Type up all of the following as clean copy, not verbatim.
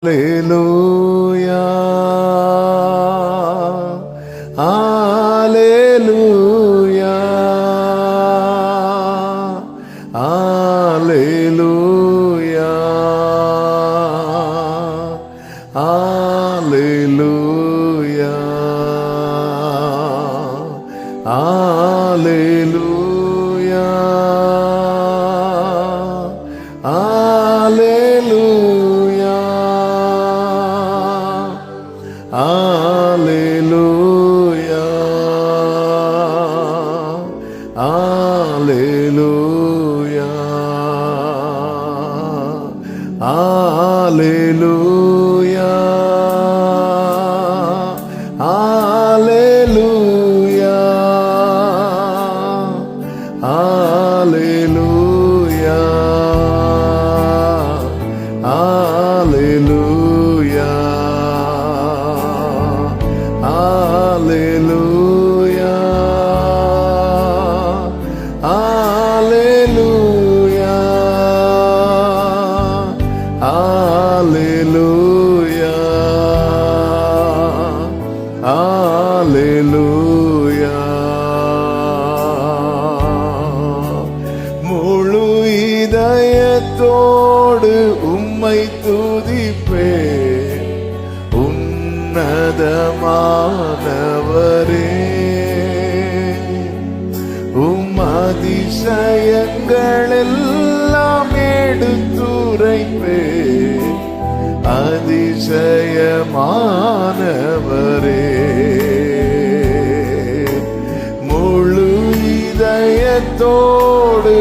Hallelujah, Hallelujah, Hallelujah, Hallelujah, Hallelujah, Hallelujah, Hallelujah, Hallelujah, Hallelujah, Hallelujah, Hallelujah, Hallelujah, Hallelujah, Hallelujah, Hallelujah, Hallelujah. முழு இதயத்தோடு உம்மை துதிப்பேன் உன்னதமானவரே, உம் அதிசயங்கள் எல்லாம் எடுத்துரைப்பேன் அதிசயமானவரே. முழு இதயத்தோடு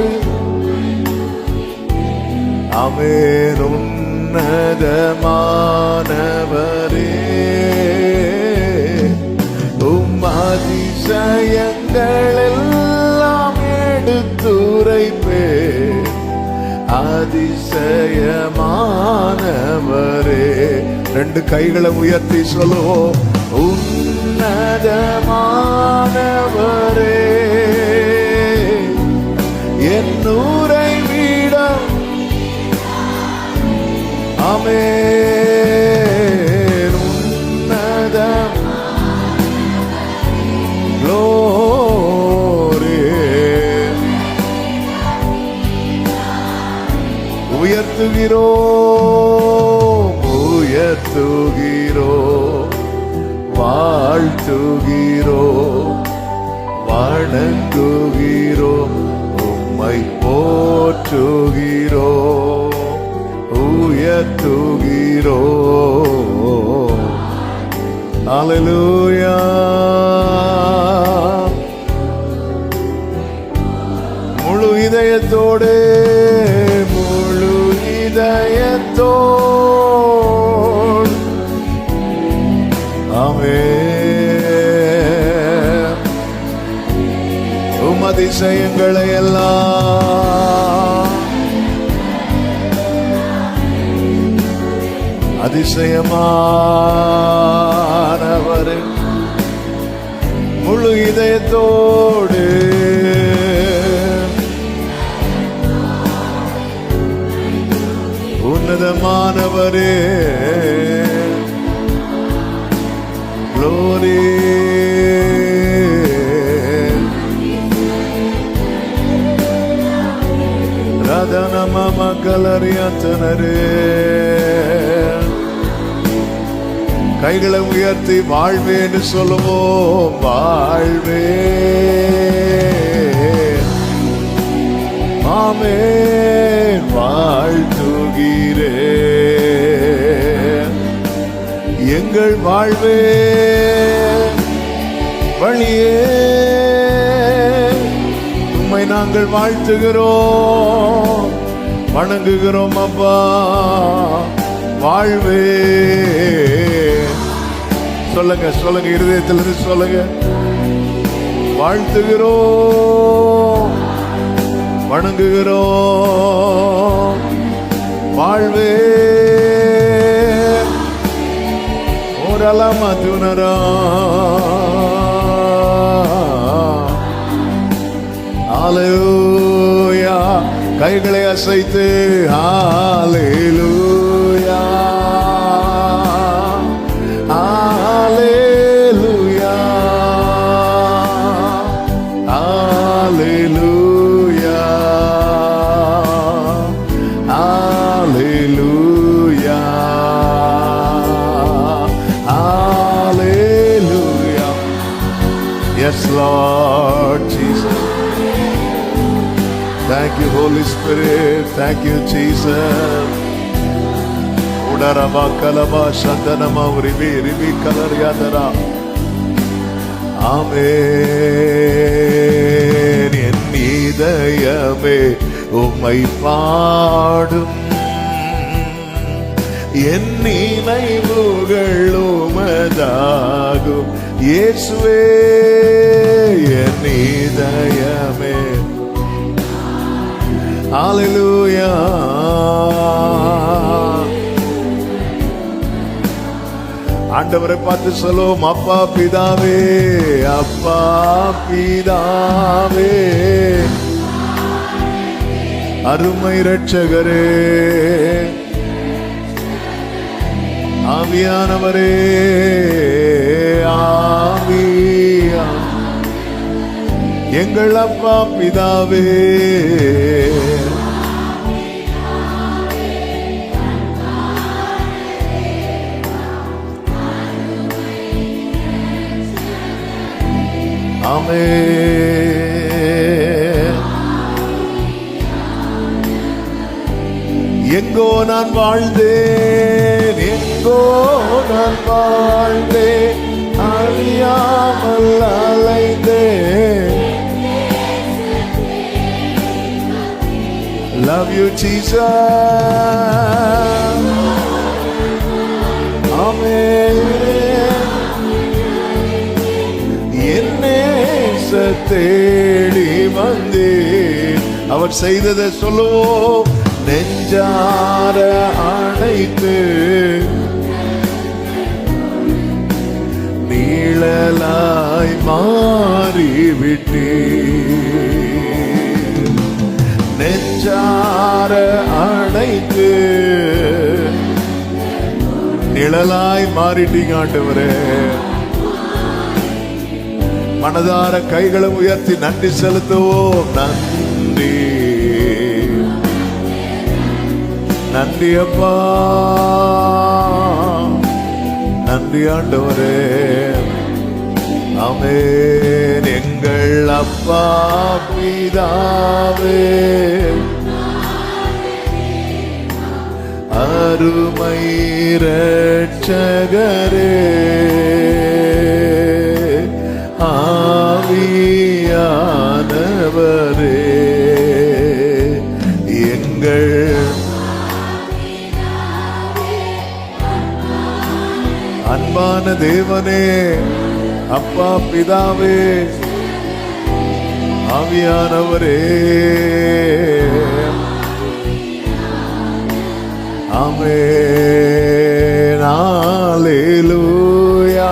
ஆமென் உன்னதமானவரே, உம் அதிசயங்கள் எல்லாம் எடுத்துரைப்பேன் அதிசயமானவரே. ரெண்டு கைகளை உயர்த்தி சொல்லுவோம், உன்னதமானவரே என் உறைவிடம். ஆமென் உன்னதம் glory. உயர்த்துகிறோம் உயர்த்துகிறோம் வாழ்த்துகிறோம் வணங்குகிறோம் உம்மை போற்றுகிறோம் உயர்த்துகிறோம். ஹல்லேலூயா. முழு இதயத்தோடு முழு இதயத்தோடு ஆமென் உம் அதிசயங்களை எல்லாம் அதிசயமானவர் முழு இதயத்தோடு உன்னதமானவரே glory. ரதனம கலரியத்தனரே. கைகளை உயர்த்தி வாழ்வே என்று சொல்லுவோம், வாழ்வே ஆமென் வாழ்த்துகிறேன் எங்கள் வாழ்வே வழியே உம்மை நாங்கள் வாழ்த்துகிறோம் வணங்குகிறோம் அப்பா. வாழ்வே சொல்லுங்க சொல்லுங்க, இருதயத்திலிருந்து சொல்லுங்க, வாழ்த்துகிறோம் வணங்குகிறோம் வாழ்வே ஓரலமா துணரா. ஹல்லேலூயா. கைகளை அசைத்து ஹல்லேலூயா Thank you, Holy Spirit. Thank you, Jesus. Udarama kalama shandanama ribi kalariyadara. Amen. என் இதயமே உம்மை பாடும், என் நினைவுகள் உமதாகும். இயேசுவே என் இதயமே. ஹல்லேலூயா. ஆண்டவரை பார்த்து சொல்லுவோம், அப்பா பிதாவே, அப்பா பிதாவே, அருமை இரட்சகரே, ஆவியானவரே, ஆவியா எங்கள் அப்பா பிதாவே, ஆமென். எங்கோ நான் வாழ்ந்தேன், எங்கோ நான் வாழ்ந்தேன், அறியாமல் அலைந்தேன். Love you, Jesus. Amen. தேடி வந்தேன். அவர் செய்ததை சொல்லுவோம், நெஞ்சார அணைத்து நீழலாய் மாறிவிட்டேன். நெஞ்சார அணைத்து நிழலாய் மாறிட்டீங்க ஆண்டவரே. மனதார கைகளை உயர்த்தி நன்றி செலுத்துவோம். நன்றி, நன்றி அப்பா, நன்றி ஆண்டவரே. ஆமென். எங்கள் அப்பா பிதாவே, அருமை இரட்சகரே, ஆவியானவரே, எங்கள் அன்பான தேவனே, அப்பா பிதாவே, ஆவியானவரே, ஆமென். ஹல்லேலூயா.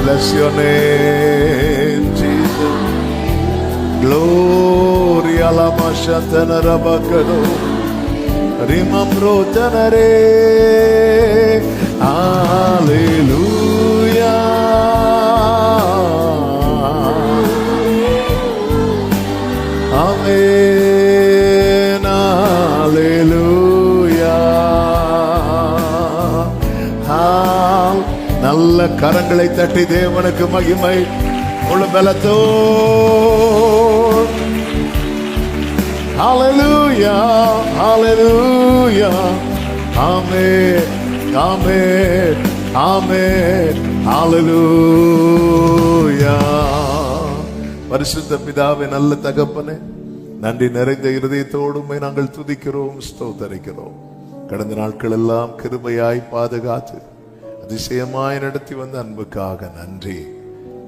Bless your name, Jesus. Gloria la mashatana rabakado, rimamro tanare. Hallelujah. Amen. Hallelujah. நல்ல கரங்களை தட்டி தேவனுக்கு மகிமை. முழு பலத்தோ ஹல்லேலூயா, ஹல்லேலூயா. ஆமென், ஆமென், ஆமென். ஹல்லேலூயா. பரிசுத்த பிதாவே, நல்ல தகப்பனே, நன்றி நிறைந்த இருதயத்தோடு நாங்கள் துதிக்கிறோம், ஸ்தோத்தரிக்கிறோம். கடந்த நாட்கள் எல்லாம் கிருபையாய் பாதுகாத்து அதிசயமாய் நடத்தி வந்த அன்புக்காக நன்றி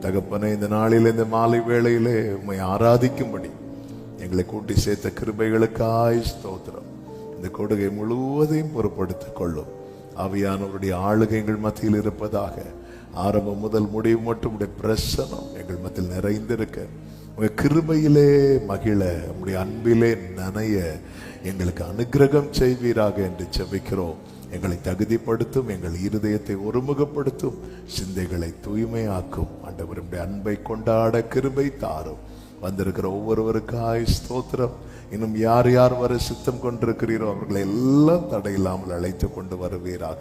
தகப்பனே. இந்த நாளில், இந்த மாலை வேளையிலே உம்மை ஆராதிக்கும்படி எங்களை கூட்டி சேர்த்த கிருபைகளுக்காய் ஸ்தோத்திரம். இந்த கொடுகை முழுவதையும் பொறுப்படுத்திக் கொள்ளும். ஆவியானவருடைய ஆளுகை எங்கள் மத்தியில் இருப்பதாக. ஆரம்பம் முதல் முடிவு மட்டும் உடைய பிரசனம் எங்கள் மத்தியில் நிறைந்திருக்க, உங்க கிருபையிலே மகிழ, உங்களுடைய அன்பிலே நனைய எங்களுக்கு அனுக்கிரகம் செய்வீராக என்று ஜெபிக்கிறோம். எங்களை தகுதிப்படுத்தும், எங்கள் இருதயத்தை ஒருமுகப்படுத்தும், சிந்தைகளை தூய்மையாக்கும். ஆண்டவருடைய அன்பை கொண்டாட கிருபை தாரும். வந்திருக்கிற ஒவ்வொருவருக்காய் ஸ்தோத்திரம். இன்னும் யார் யார் வர சித்தம் கொண்டிருக்கிறீரோ அவர்களை எல்லாம் தடையில்லாமல் அழைத்து கொண்டு வருவீராக.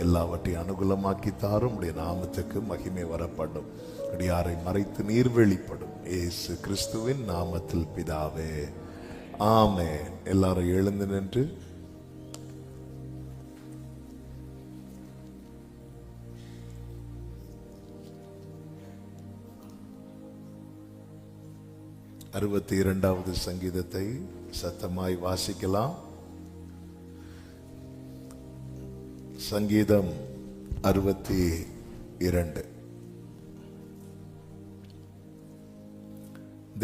எல்லாவற்றையும் அனுகூலமாக்கி தாரும். உடைய நாமத்துக்கு மகிமை வரப்படும். அடியாரை மறைத்து நீர் வெளிப்படும். இயேசு கிறிஸ்துவின் நாமத்தில் பிதாவே, ஆமென். எல்லாரும் எழுந்து நின்று அறுபத்தி 62வது சங்கீதத்தை சத்தமாய் வாசிக்கலாம். சங்கீதம் 62.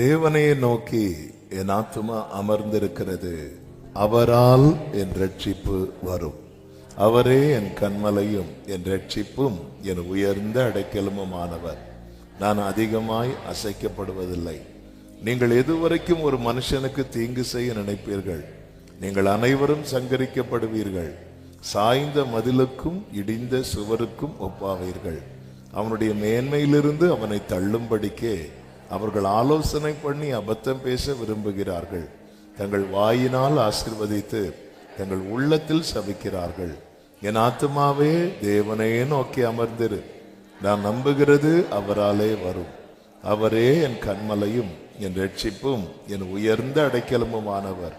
தேவனை நோக்கி என் ஆத்துமா அமர்ந்திருக்கிறது, அவரால் என் ரட்சிப்பு வரும். அவரே என் கன்மலையும் என் ரட்சிப்பும் என் உயர்ந்த அடைக்கலமுமானவர். நான் அதிகமாய் அசைக்கப்படுவதில்லை. நீங்கள் எதுவரைக்கும் ஒரு மனுஷனுக்கு தீங்கு செய்ய நினைப்பீர்கள்? நீங்கள் அனைவரும் சங்கரிக்கப்படுவீர்கள். சாய்ந்த மதிலுக்கும் இடிந்த சுவருக்கும் ஒப்பாவீர்கள். அவனுடைய மேன்மையிலிருந்து அவனை தள்ளும்படிக்கே அவர்கள் ஆலோசனை பண்ணி அபத்தம் பேச விரும்புகிறார்கள். தங்கள் வாயினால் ஆசீர்வதித்து தங்கள் உள்ளத்தில் சபிக்கிறார்கள். என் ஆத்துமாவே, தேவனையே நோக்கி அமர்ந்திரு. நான் நம்புகிறது அவராலே வரும். அவரே என் கன்மலையும் என் ரட்சிப்பும் என் உயர்ந்த அடைக்கலமுமானவர்.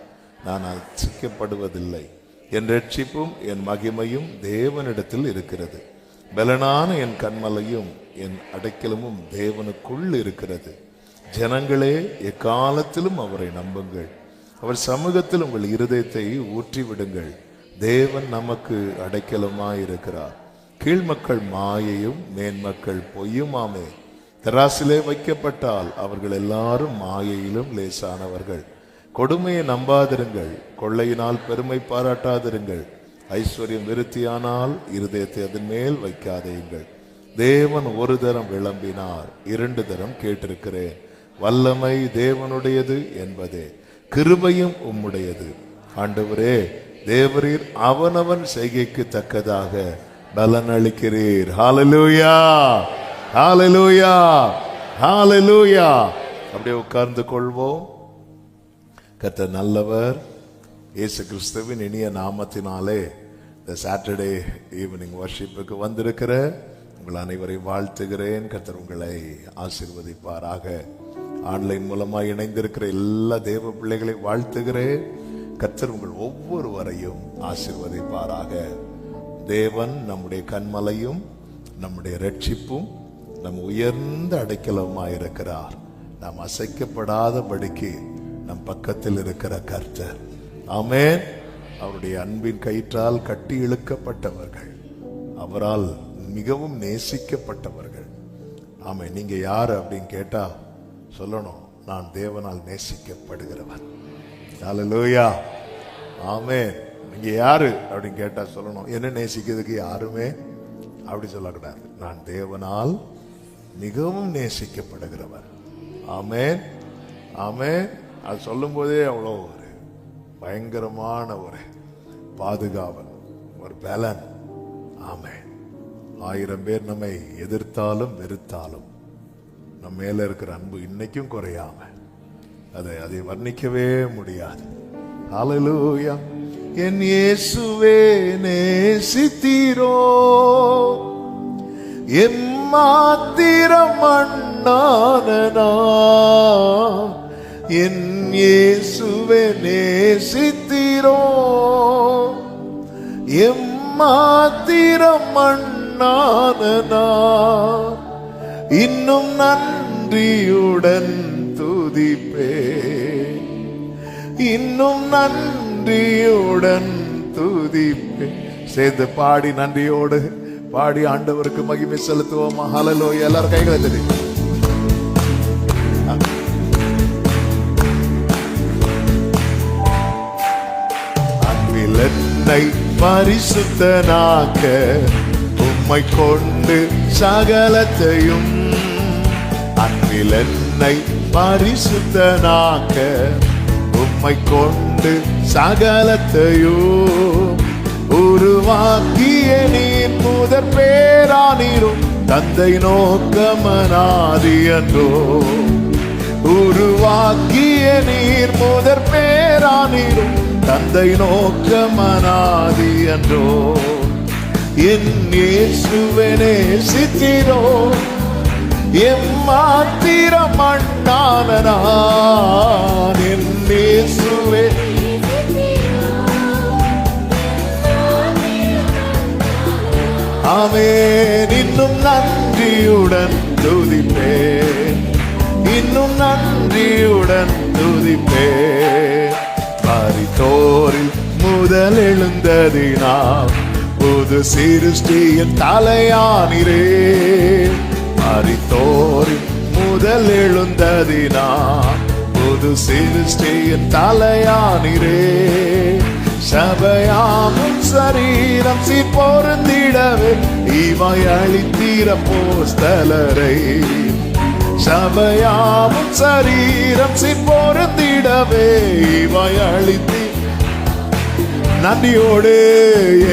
நான் அசைக்கப்படுவதில்லை. என் ரட்சிப்பும் என் மகிமையும் தேவனிடத்தில் இருக்கிறது. பலனான என் கன்மலையும் என் அடைக்கலமும் தேவனுக்குள் இருக்கிறது. ஜனங்களே, எக்காலத்திலும் அவரை நம்புங்கள். அவர் சமூகத்தில் உங்கள் இருதயத்தை ஊற்றி விடுங்கள். தேவன் நமக்கு அடைக்கலமாயிருக்கிறார். கீழ்மக்கள் மாயையும் மேன்மக்கள் பொய்யுமாமே. தராசிலே வைக்கப்பட்டால் அவர்கள் எல்லாரும் மாயையிலும் லேசானவர்கள். கொடுமையை நம்பாதிருங்கள், கொள்ளையினால் பெருமை பாராட்டாதிருங்கள். ஐஸ்வர்யம் விருத்தியானால் இருதயத்தை அதன் மேல் வைக்காதேயுங்கள். தேவன் ஒரு தரம் விளம்பினார், 2 தரம் கேட்டிருக்கிறேன். வல்லமை தேவனுடையது என்பதே, கிருபையும் உம்முடையது. ஆண்டவரே, தேவரீர் அவனவன் செய்கைக்கு தக்கதாக பலன் அளிக்கிறீர். ஹல்லேலூயா, ஹல்லேலூயா, ஹல்லேலூயா. அப்படியே உட்கார்ந்து கொள்வோம். கர்த்தர் நல்லவர். இயேசு கிறிஸ்துவின் இனிய நாமத்தினாலே இந்த சாட்டர்டே ஈவினிங் வர்ஷிப்புக்கு வந்திருக்கிற உங்கள் அனைவரையும் வாழ்த்துகிறேன். கர்த்தர் உங்களை ஆசீர்வதிப்பாராக. ஆன்லைன் மூலமாக இணைந்திருக்கிற எல்லா தேவ பிள்ளைகளை வாழ்த்துகிறேன். கர்த்தர் உங்கள் ஒவ்வொருவரையும் ஆசீர்வதிப்பாராக. தேவன் நம்முடைய கன்மலையும் நம்முடைய ரட்சிப்பும் நம் உயர்ந்த அடைக்கலமாயிருக்கிறார். நாம் அசைக்கப்படாதபடிக்கு நம் பக்கத்தில் இருக்கிற கர்த்தர். ஆமென். அவருடைய அன்பின் கயிற்றால் கட்டி இழுக்கப்பட்டவர்கள், அவரால் மிகவும் நேசிக்கப்பட்டவர்கள். ஆமென். நீங்க யாரு அப்படின்னு கேட்டா சொல்லணும், நான் தேவனால் நேசிக்கப்படுகிறவன். ஹல்லேலூயா, ஆமென். நீங்க யாரு அப்படின்னு கேட்டா சொல்லணும், என்ன நேசிக்கிறதுக்கு யாருமே அப்படி சொல்லக்கூடாது. நான் தேவனால் மிகவும் நேசிக்கப்படுகிறவர். ஆமென், ஆமென். அது சொல்லும் போதே அவ்வளோ ஒரு பயங்கரமான ஒரு பாதுகாவல், ஒரு பலன். ஆமென். 1000 பேர் நம்மை எதிர்த்தாலும் வெறுத்தாலும் நம்ம மேல இருக்கிற அன்பு இன்னைக்கும் குறையாம அதை வர்ணிக்கவே முடியாது. ஹல்லேலூயா. என் இயேசுவே நேசித்தீரோ, எம்மாத்திரம் மண்ணானனா. என் இயேசுவே நேசித்தீரோ, எம்மாத்திரம் மண்ணானனா. இன்னும் நன்றியுடன் துதிப்பே, இன்னும் நன்றியுடன் துதிப்பே. சேர்ந்து பாடி நன்றியோடு பாடி ஆண்டவருக்கு மகிமை செலுத்துவோமா? ஹல்லேலூயா. எல்லாரும் கைகளை தட்டி அன்பில் என்னை பரிசுத்தனாக்க உம்மை கொண்டு சகலத்தையும், அன்பில் என்னை பரிசுத்தனாக்க உம்மை கொண்டு சகலத்தையும் உருவாக்கிய நீர் முதற் பேரானீரும் தந்தை நோக்கமனாதி என்றோ. உருவாக்கிய நீர் முதற் பேரானீரும் தந்தை நோக்கமனாதி என்றோ. என் இயேசுவே நேசித்தீரோ, எம்மாத்திரம் மண்ணான நான் என் இயேசுவே ஆமென். இன்னும் நன்றியுடன் துதிப்பேன், இன்னும் நன்றியுடன் துதிப்பேன். மரித்தோரில் முதல் எழுந்ததினால் புது சிருஷ்டியின் தலையானிரே. மரித்தோரில் முதல் எழுந்ததினால் புது சிருஷ்டியின் தலையானிரே. சபையாமும் சரீரம் சீர்பொருந்திடவே இவை அளித்தீர போஸ்தலரை. சபையாமும் சரீரம் சீர்பொருந்திடவே இவை அளித்தீர். நன்றியோடு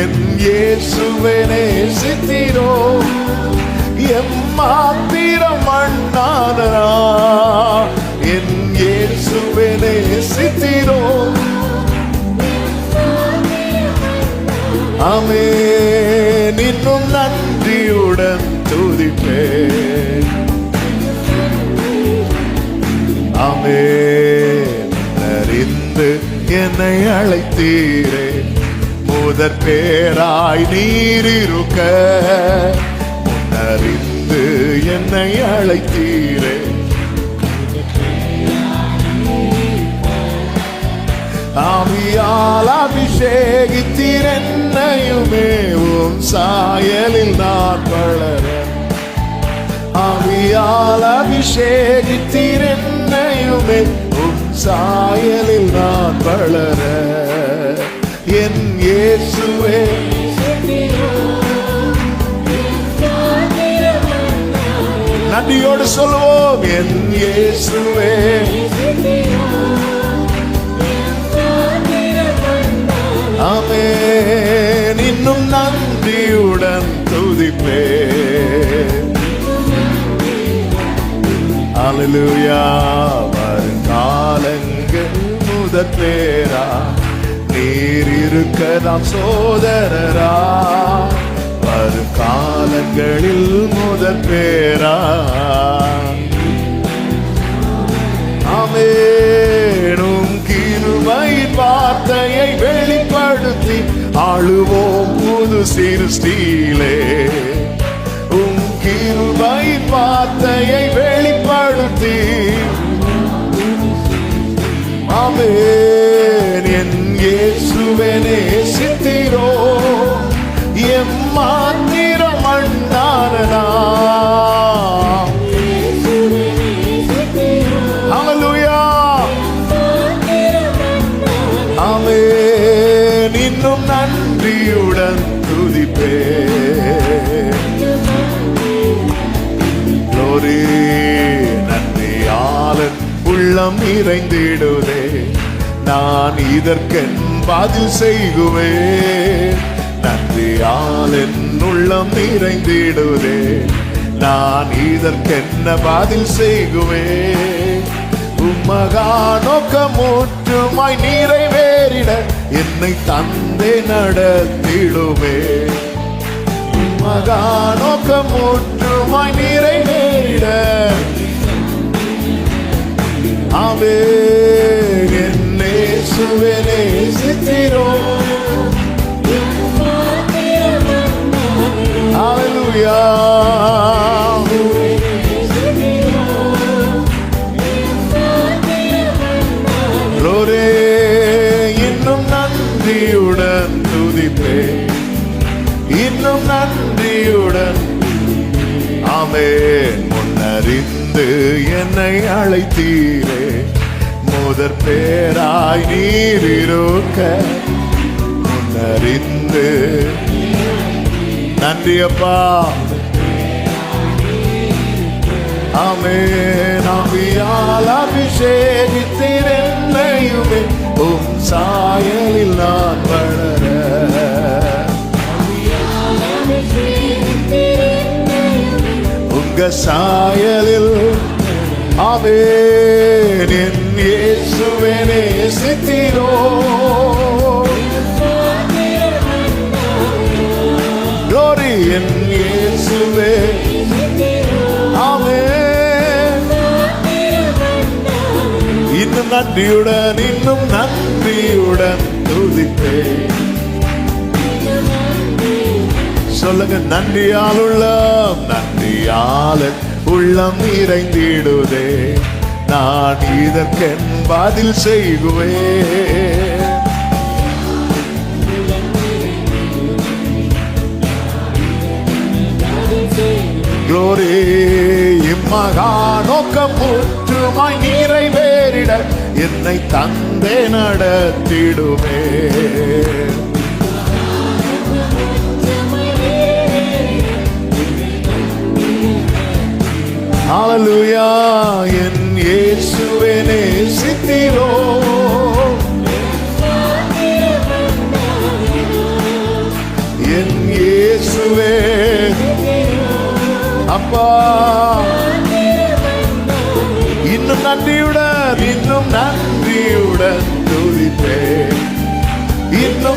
என் இயேசுவே நேசித்தீரோ. எம்மாத்திரம் மண்ணான என் இயேசுவே நேசித்தீரோ. ஆமென். இன்னும் நன்றியுடன் துதிப்பேன். ஆமென். அறிந்து என்னை அழைத்தீரே, முதற் பேராய் நீர் இருக்க. முன்னறிந்து என்னை அழைத்தீரே, ஆவியால் அபிஷேகித்தீர் என்னையுமே. உம் சாயலில் நான் வளர. ஆவியால் அபிஷேகித்தீர் என்னையுமே. உம் சாயலில் நான் வளர. என் இயேசுவே நன்றியோடு சொல்வோம். என் இயேசுவே ஆமென். இன்னும் நன்றியுடன் துதிப்பேன். அல்லேலூயா. வருங்காலங்கள் முதற் பேரா நீர் இருக்க நாம் சோதரரா. வருங்காலங்களில் முதற் பேரா ஆமென். கிருபையின் வார்த்தையை வெளிப்படுத்தி ஆளுவோம் புது சிருஷ்டியிலே. உம் கிருபையின் வார்த்தையை வெளிப்படுத்தி ஆமென். என் இயேசுவே நேசித்தீரோ. எம்மாத்திரம் மண்ணான ஹல்லேலூயா. ஆமென். இன்னும் நன்றியுடன் துதிப்பேன். glory. நன்றியாளன் உள்ளம் நிறைந்திடுதே. நான் இதற்கென் பதில் செய்குவேன். நன்றியாளன் உள்ளம் நிறைந்திடுதே. நான் இதற்கென்ன பதில் செய்குவேன். உம்மகா நோக்கம் முற்றுமாய் நிறைவேறிட என்னை தந்தே நடத்திடுவே. உம்மகா நோக்கம் முற்றுமாய் நிறைவேறிட ஆமென். என் இயேசுவே நேசித்தீரோ. ஹல்லேலூயா. glory. இன்னும் நன்றியுடன் துதிப்பேன், இன்னும் நன்றியுடன். ஆமென். முன்னறிந்து என்னை அழைத்தீரே, முதற் பேராய் நீர் இருக்க. முன்னறிந்து நன்றி அப்பா. ஆமென். ஆவியால் அபிஷேகித்தீர் என்னையுமே. உம் சாயலில் நான் வளர. உங்க சாயலில் ஆமென். என் இயேசுவே நேசித்தீரோ. glory. என் இயேசுவே ஆமென். இன்னும் நன்றியுடன் துதிப்பேன். சொல்லுங்க, நன்றியால் உள்ளம் நிறைந்திடுதே. நான் இதற்கென் பதில் செய்குவேன். Glory, இம்மகா நோக்கம் முற்றுமாய் நிறைவேறிட என்னை தந்தே நடத்திடுவே. ஹல்லேலூயா, என் இயேசுவே நேசித்தீரோ. என் இயேசுவே அப்பா, இன்னும் நன்றியுடன் துதிப்பேன். இன்னும்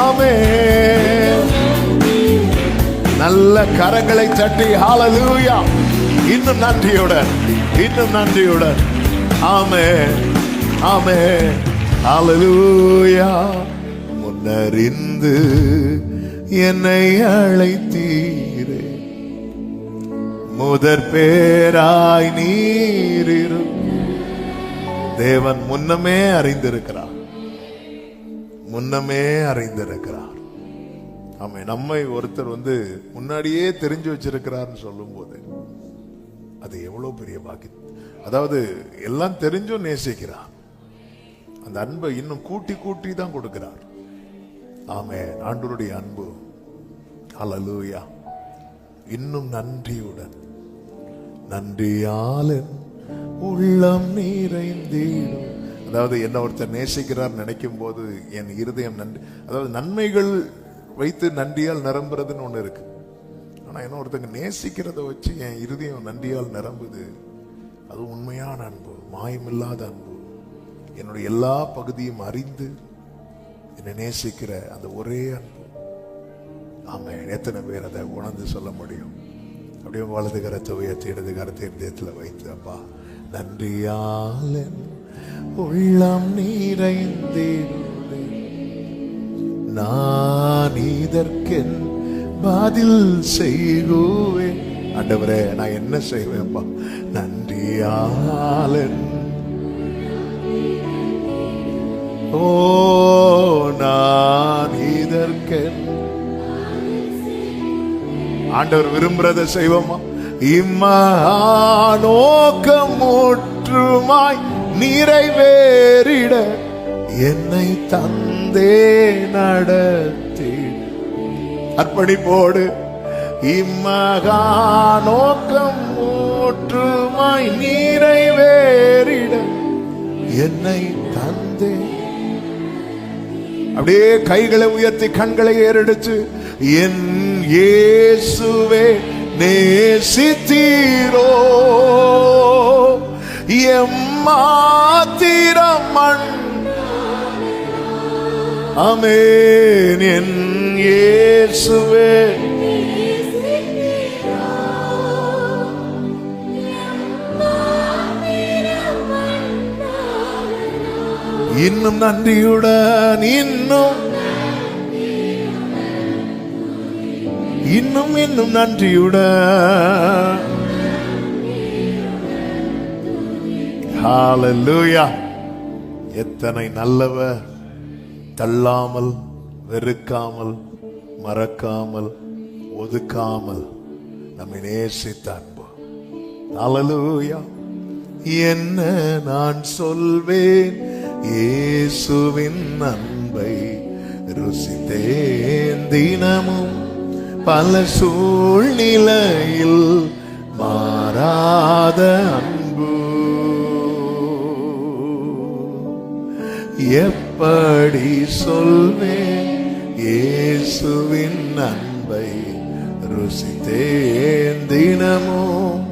ஆமென். நல்ல கரங்களை தட்டி ஹல்லேலூயா. இன்னும் நன்றியுடன் ஆமென், ஆமென், ஹல்லேலூயா. முன்னறிந்து என்னை அழைத்தீரே, முதற் பேராய் நீரிரு. தேவன் முன்னமே அறிந்திருக்கிறார். ஆமென். நம்மை ஒருத்தர் முன்னாடியே தெரிஞ்சு வச்சிருக்கிறார்னு சொல்லும் போது அது எவ்வளவு பெரிய பாக்கியம். அதாவது எல்லாம் தெரிஞ்சும் நேசிக்கிறார். அந்த அன்பை இன்னும் கூட்டி தான் கொடுக்கிறார். ஆமென். ஆண்டவருடைய அன்பு. ஹல்லேலூயா. இன்னும் நன்றியால் உள்ளம் நிறைந்திடும். அதாவது என்ன ஒருத்தர் நேசிக்கிறார் நினைக்கும் போது என் இருதயம் நன்றி, அதாவது நன்மைகள் வைத்து நன்றியால் நிரம்புறதுன்னு ஒண்ணு இருக்கு. ஆனா என்ன ஒருத்தங்க நேசிக்கிறத வச்சு என் இருதயம் நன்றியால் நிரம்புது. அது உண்மையான அன்பு, மாயமில்லாத அன்பு. என்னுடைய எல்லா பகுதியும் அறிந்து என்னை நேசிக்கிற அந்த ஒரே அன்பு. ஆமென். எத்தனை பேர் அதை உணர்ந்து சொல்ல முடியும்? அப்படியே வலது கரத்தை உயர்த்தி இடது கரத்தை இதயத்துல வைத்து, அப்பா நன்றியால் உள்ளம் நிறைந்திடுதே. நான் இதற்கென் பதில் செய்குவேன். ஆண்டவரே, நான் என்ன செய்வேன்ப்பா? நன்றியால் ஓ நான் இதற்கென். ஆண்டவர் விரும்புறத செய்வோமா? இம்மனோக்கம் முற்றுமாய் நிறைவேறிட என்னை தந்தே நடத்தி. அர்ப்பணிப்போடு இம்மனோக்கம் முற்றுமாய் நிறைவேறிட என்னை தந்தே. அப்படியே கைகளை உயர்த்தி கண்களை ஏறெடுத்து, என் இயேசுவே நேசித்தீரோ, எம்மாத்திரம் ஆமென். என் இயேசுவே இன்னும் நன்றியுடன் இன்னும் நன்றியுடன். ஹல்லேலூயா. எத்தனை நல்லவர். தள்ளாமல், வெறுக்காமல், மறக்காமல், ஒதுக்காமல் நம்மை நேசித்த அன்பு. ஹல்லேலூயா. என்ன நான் சொல்வேன் இயேசுவின் அன்பை, ருசித்தேன் தினமும் பல சூழ்நிலையில் மாறாத அன்பு. எப்படி சொல்வேன் இயேசுவின் அன்பை, ருசித்தேன் தினமும்.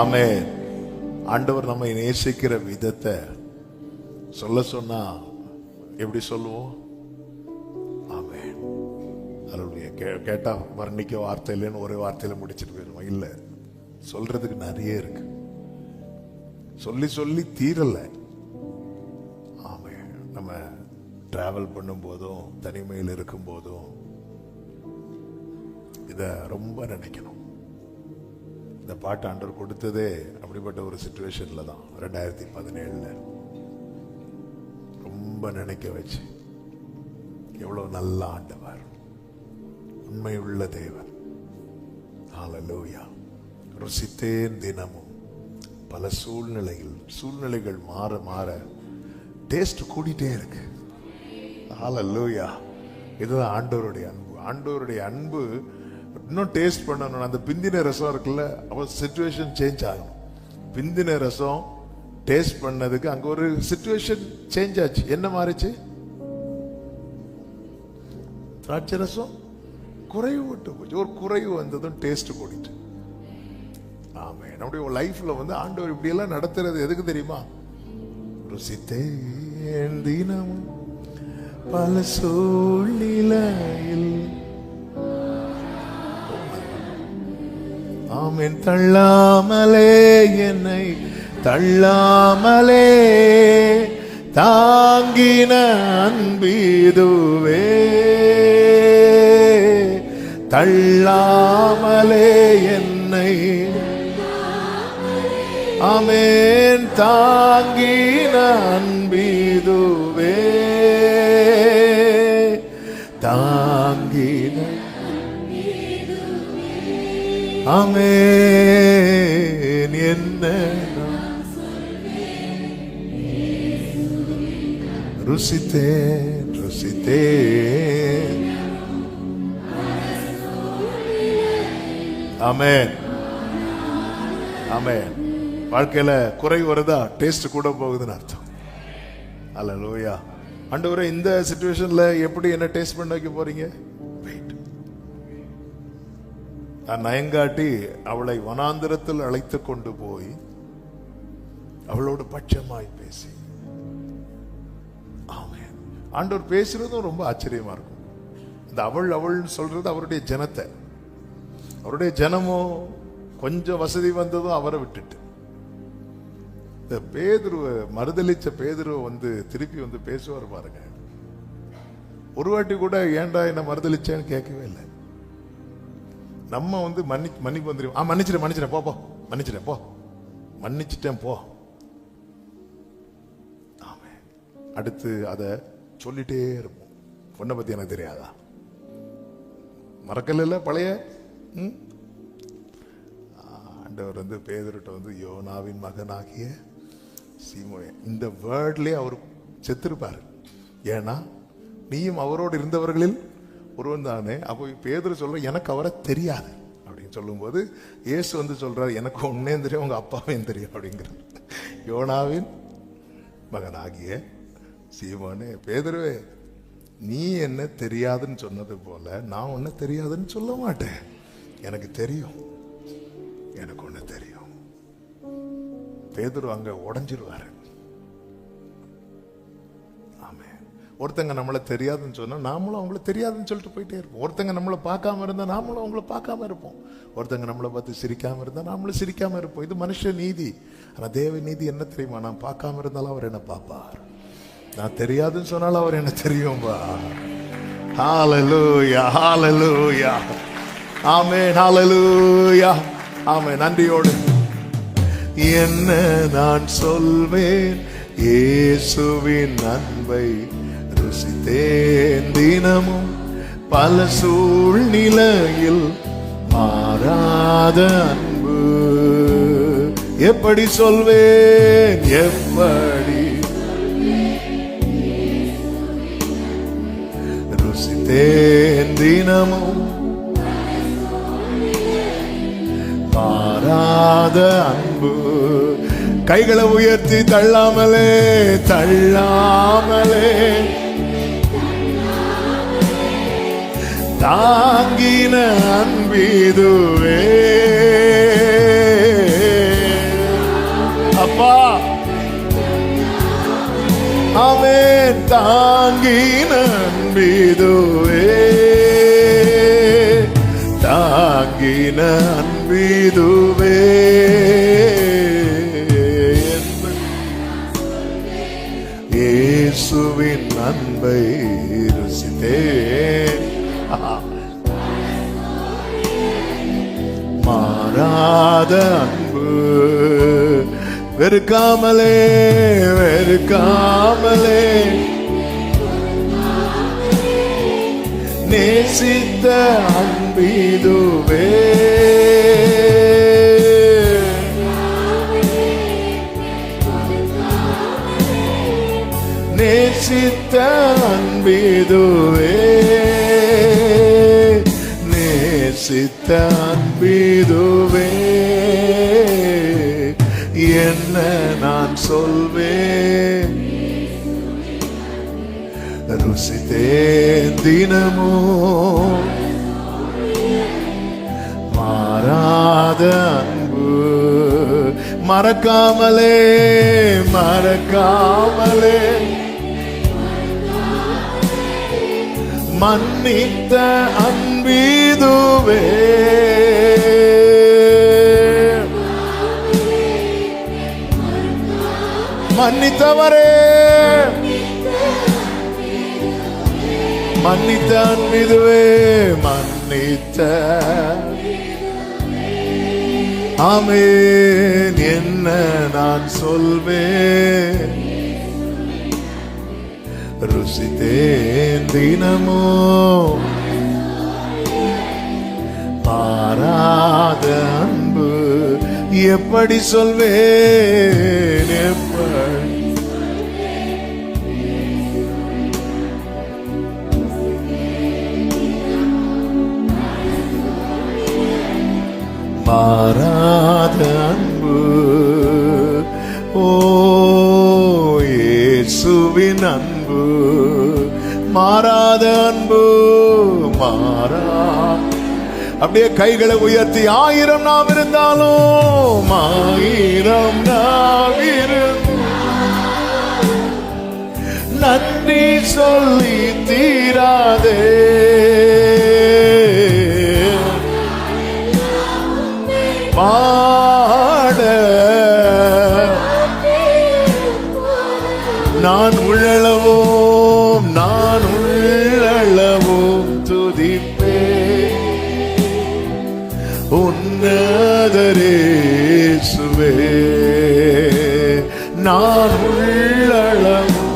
ஆமென். ஆண்டவர் நம்மை நேசிக்கிற விதத்தை சொல்ல சொன்னா எப்படி சொல்லுவோம்? ஆமென். அல்லேலூயா. கேட்டா வர்ணிக்க வார்த்தை இல்லைன்னு ஒரே வார்த்தையில முடிச்சிட்டு போயிருவோம். இல்ல, சொல்றதுக்கு நிறைய இருக்கு. சொல்லி சொல்லி தீரல. ஆமென். நம்ம டிராவல் பண்ணும் போதும் தனிமையில் இருக்கும் போதும் இத ரொம்ப நினைக்கணும். இந்த பாட்டு ஆண்டவர் கொடுத்ததே அப்படிப்பட்ட ஒரு சிச்சுவேஷன்ல தான். 2017 ரொம்ப நினைக்க வச்சு, எவ்வளவு நல்ல ஆண்டவர், உண்மையுள்ள தேவன். ஹல்லேலூயா. ருசித்தேன் தினமும். பல சூழ்நிலைகள் மாற மாற டேஸ்ட் கூடிட்டே இருக்கு. ஹல்லேலூயா. இதுதான் ஆண்டவருடைய அன்பு. ஆண்டவருடைய அன்பு இன்னும் டேஸ்ட் பண்ணணும். அந்த பிந்தின ரசம் இருக்குல்ல, அவ சிச்சுவேஷன் சேஞ்ச் ஆகணும். பிந்தின ரசம் டேஸ்ட் பண்ணதுக்கு அங்க ஒரு சிச்சுவேஷன் சேஞ்ச் ஆச்சு. என்ன மாறிச்சு? திராட்சை ரசம் குறைவு விட்டு போச்சு. ஒரு குறைவு வந்ததும் டேஸ்ட் கூடிட்டு. ஆமே. நம்முடைய லைஃப்ல ஆண்டவர் இப்படி எல்லாம் நடத்துறது எதுக்கு தெரியுமா? ருசித்தேன் தினமும் பல சூழ்நிலையில். ஆமென். தள்ளாமலே என்னை தள்ளாமலே தாங்கின அன்பீதுவே. தள்ளாமலே என்னை ஆமென் தாங்கின அன்பீதுவே. தாங்கின ஆமென். என்ன ருசித்தேன் ருசித்தேன். ஆமென் ஆமென். வாழ்க்கையில குறை வருதா, டேஸ்ட் கூட போகுதுன்னு அர்த்தம். அல்லேலூயா. ஆண்டவரே, இந்த சிச்சுவேஷன்ல எப்படி என்ன டேஸ்ட் பண்ண வைக்க போறீங்க? நான் நயங்காட்டி அவளை வனாந்திரத்தில் அழைத்து கொண்டு போய் அவளோடு பட்சமாய் பேசி. ஆமென். ஆண்டவர் பேசுறதும் ரொம்ப ஆச்சரியமா இருக்கும். இந்த அவள் சொல்றது அவருடைய ஜனத்தை. அவருடைய ஜனமும் கொஞ்சம் வசதி வந்ததும் அவரை விட்டுட்டு, இந்த பேதுருவை மறுதலிச்ச பேதுருவை திருப்பி பேசுவார் பாருங்க. ஒரு வாட்டி கூட ஏன்டா என்ன மறுதலிச்சேன்னு கேட்கவே இல்லை. நம்ம மன்னிப்பு வந்துடும். மன்னிச்சிட்டேன் போ மன்னிச்சிட்டேன் போ மன்னிச்சிட்டேன் போ. ஆமே. அடுத்து அதை சொல்லிட்டே இருப்போம். பொண்ணை பத்தி எனக்கு தெரியாதா? மறக்கல பழைய ஆண்டவர் பேதுருட்ட யோனாவின் மகனாகிய சீமோன், இந்த வேர்ட்லயே அவர் செத்திருப்பாரு. ஏன்னா நீயும் அவரோடு இருந்தவர்களில் ஒருவன் தானே. அப்போ பேதுரு சொல்ற, எனக்கு அவரை தெரியாது அப்படின்னு சொல்லும் போது இயேசு சொல்றாரு, எனக்கு உன்னே தெரியும், உங்க அப்பாவையும் தெரியும் அப்படிங்கிறார். யோனாவின் மகனாகிய சீமோனே, பேதுருவே, நீ என்ன தெரியாதுன்னு சொன்னது போல நான் உன்ன தெரியாதுன்னு சொல்ல மாட்டேன். எனக்கு தெரியும், எனக்கு ஒண்ணு தெரியும். பேதுரு அங்க உடைஞ்சிருவாரு. ஒருத்தங்க நம்மளை தெரியாதுன்னு சொன்னா நாமளும் அவங்கள தெரியாதுன்னு சொல்லிட்டு போயிட்டே இருப்போம். ஒருத்தங்க நம்மளை பார்க்காம இருந்தா நாமளும் அவங்கள பார்க்காம இருப்போம். ஒருத்தங்க நம்மளை பார்த்து சிரிக்காம இருந்தா நாமளும் சிரிக்காம இருப்போம். இது மனுஷ நீதி. ஆனா தேவ நீதி என்ன தெரியுமா? நான் பார்க்காம இருந்தாலும் அவர் என்ன பார்ப்பார். நான் தெரியாதுன்னு சொன்னாலும் அவர் என்ன தெரியும்பா. ஹல்லேலூயா, ஹல்லேலூயா, ஆமென், ஹல்லேலூயா, ஆமென். நன்றியோடு என்ன நான் சொல்வேன், இயேசுவின் அன்பை ருசித்தேன் தினமும் பல சூழ்நிலையில் மாறாத அன்பு. எப்படி சொல்வேன், எப்படி ருசித்தேன் தினமும் மாறாத அன்பு. கைகளை உயர்த்தி தள்ளாமலே தள்ளாமலே தாங்கின அன்பீதுவே. அப்பா, ஆமென். தாங்கின அன்பிதுவே, தாங்கின அன்பிதுவே. இயேசுவின் அன்பை ருசித்தேன், மாறாத அன்பு, வெறுக்காமலே வெறுக்காமலே நேசித்த அன்பிதுவே, நேசித்த அன்பிதுவே, நேசித்த அன்பிதுவே. என்ன நான் சொல்வேன், ருசித்தேன் தினமோ மாறாத அன்பு, மறக்காமலே மறக்காமலே மன்னித்த அன்பிதுவே, மன்னித்தவரே மன்னித்த அன்பிதுவே, மன்னித்த. ஆமென். என்ன நான் சொல்வேன், ருசித்தேன் தினமோ மாறாத அன்பு. எப்படி சொல்வேன், எப்படி மாறாத அன்பு. ஓ இயேசுவின் அன்பு, மாறாத அன்பு, மாறா. அப்படியே கைகளை உயர்த்தி, 1000 நாம் இருந்தாலும் 1000 நாம் நன்றி சொல்லி தீராதே, பாட நான் உள்ளளவும் நான் உள்ளளவும் துதிப்பே, உன்னதரேசுவே நான் உள்ளளவும்.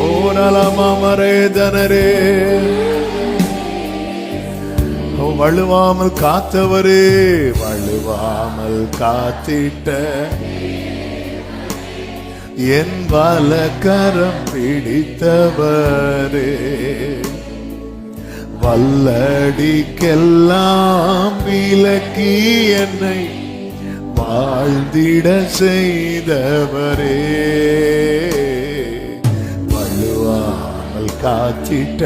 ஓ நலமரே தனரே, வழுவாமல் காத்தவரே, வழுவாமல் காத்திட்ட என் வலக்கரம் பிடித்தவரே, வல்லடிக்கெல்லாம் விலக்கி என்னை வாழ்ந்திட செய்தவரே, வழுவாமல் காத்திட்ட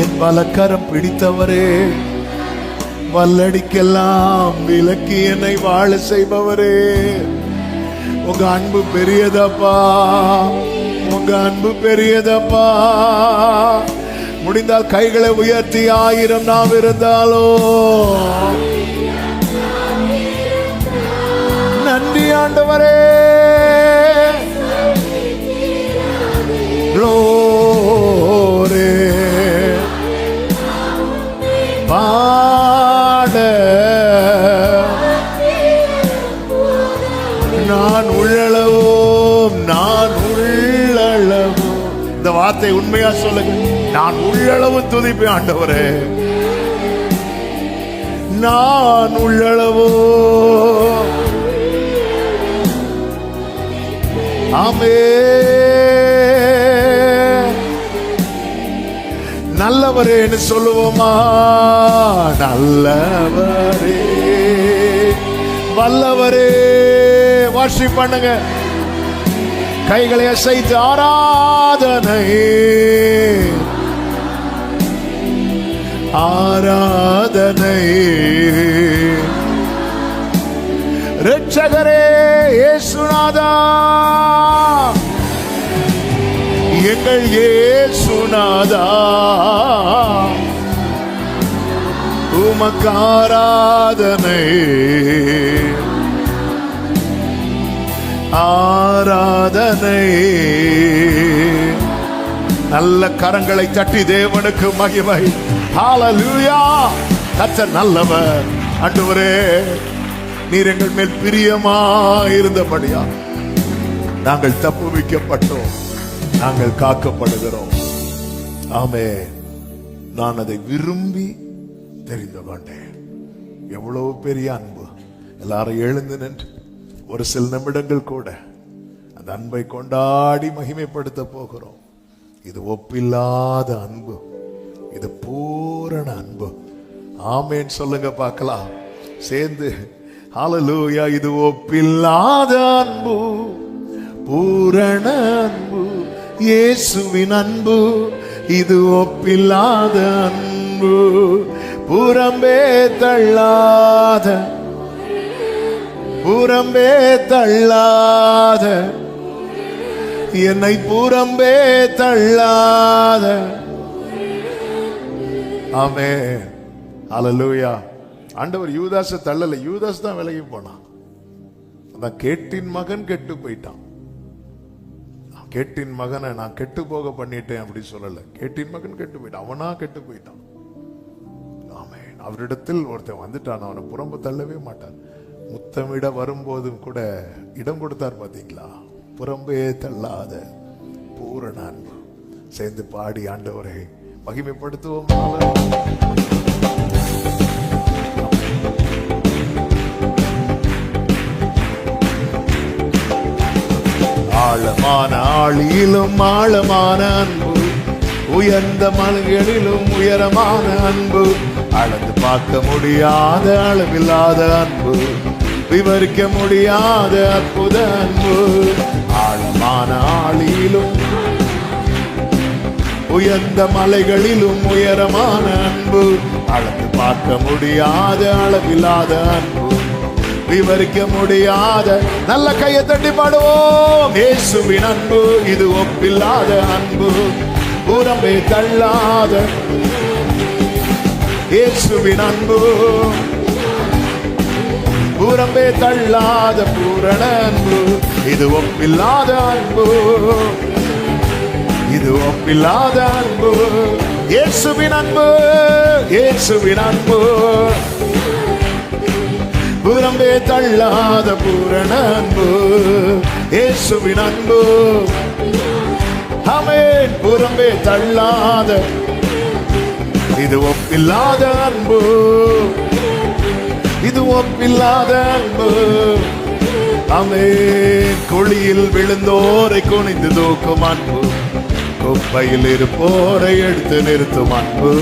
என் வலக்கரம் பிடித்தவரே, வல்லடிக்கெல்லாம் விலக்கி என்னை வாழ செய்பவரே. உங்க அன்பு பெரியதப்பா, உங்க அன்பு பெரியதப்பா. முடிந்தால் கைகளை உயர்த்தி, 1000 நாம் இருந்தாலும் நன்றி ஆண்டவரே. பாட நான் உள்ளளவும் நான் உள்ளளவும். இந்த வார்த்தை உண்மையா சொல்லுங்க, நான் உள்ளளவும் துதிப்பேன் ஆண்டவரே, நான் உள்ளளவும். ஆமென். நல்லவரேன்னு சொல்லுவோமா, நல்லவரே வல்லவரே. வாஷிப் பண்ணுங்க, கைகளை அசைத்து ஆராதனை ஆராதனை. இரட்சகரே இயேசுநாதா எங்கள் இயேசுநாதா உமக்கு ஆராதனை ஆராதனை. நல்ல கரங்களை தட்டி தேவனுக்கு மகிமை. ஹல்லேலூயா. கர்த்தர் நல்லவர். ஆண்டவரே, நீர் எங்கள் மேல் பிரியமாயிருந்தபடியா நாங்கள் தப்புவிக்கப்பட்டோம், நாங்கள் காக்கப்படுகிறோம். ஆமென். நான் அதை விரும்பி தெரிந்து கொண்டேன். எவ்வளவு பெரிய அன்பு. எல்லாரும் எழுந்து நின்று ஒரு சில நிமிடங்கள் கூட அந்த அன்பை கொண்டாடி மகிமைப்படுத்த போகிறோம். இது ஒப்பில்லாத அன்பு, இது பூரண அன்பு. ஆமென் சொல்லுங்க பார்க்கலாம் சேர்ந்து. ஹல்லேலூயா. இது ஒப்பில்லாத அன்பு, பூரண அன்பு, இயேசுவின் அன்பு. இது ஒப்பில்லாத அன்பு, புறம்பே தள்ளாத, புறம்பே தள்ளாத, என்னை புறம்பே தள்ளாத. ஆமென். ஹல்லேலூயா. ஆண்டவர் யூதாஸை தள்ளல, யூதாஸ் தான் விலகி போனான். அதான் கேட்டின் மகன் கெட்டு போயிட்டான். கேட்டின் மகனை நான் கெட்டு போக பண்ணிட்டேன் அப்படி சொல்லல. கேட்டின் மகன் கெட்டு போயிட்டான், அவனா கெட்டு போயிட்டான். ஆமென். அவரிடத்தில் ஒருத்தன் வந்துட்டான், அவனை புறம்பு தள்ளவே மாட்டார். முத்தமிட வரும்போதும் கூட இடம் கொடுத்தார் பாத்தீங்களா? புறம்பே தள்ளாத பூரண அன்பு. சேர்ந்து பாடி ஆண்டவரை மகிமைப்படுத்துவோம். ஆழமான ஆழியிலும் ஆழமான அன்பு, உயர்ந்த மலைகளிலும் உயரமான அன்பு, அளந்து பார்க்க முடியாத அளவில்லாத அன்பு, விவரிக்க முடியாத அற்புத அன்பு. ஆழமான ஆழியிலும் உயர்ந்த மலைகளிலும் உயரமான அன்பு, அளந்து பார்க்க முடியாத அளவில்லாத அன்பு, விவரிக்க முடியாத. நல்ல கையை தட்டி பாடுவோம். இயேசுவின் அன்பு இது ஒப்பில்லாத அன்பு, புறம்பே தள்ளாத. இயேசுவின் அன்பு புறம்பே தள்ளாத பூரண அன்பு, இது ஒப்பில்லாத அன்பு, இது ஒப்பில்லாத அன்பு. இயேசுவின் அன்பு, இயேசுவின் அன்பு புறம்பே தள்ளாத பூரண அன்பு, இயேசுவின் அன்பு. ஆமென். புறம்பே தள்ளாத, இது ஒப்பில்லாத அன்பு, இது ஒப்பில்லாத அன்பு. ஆமென். குழியில் விழுந்தோரை குனிந்து தூக்கும் அன்பு, குப்பையில் இருப்போரை எடுத்து நிறுத்தும் அன்பு.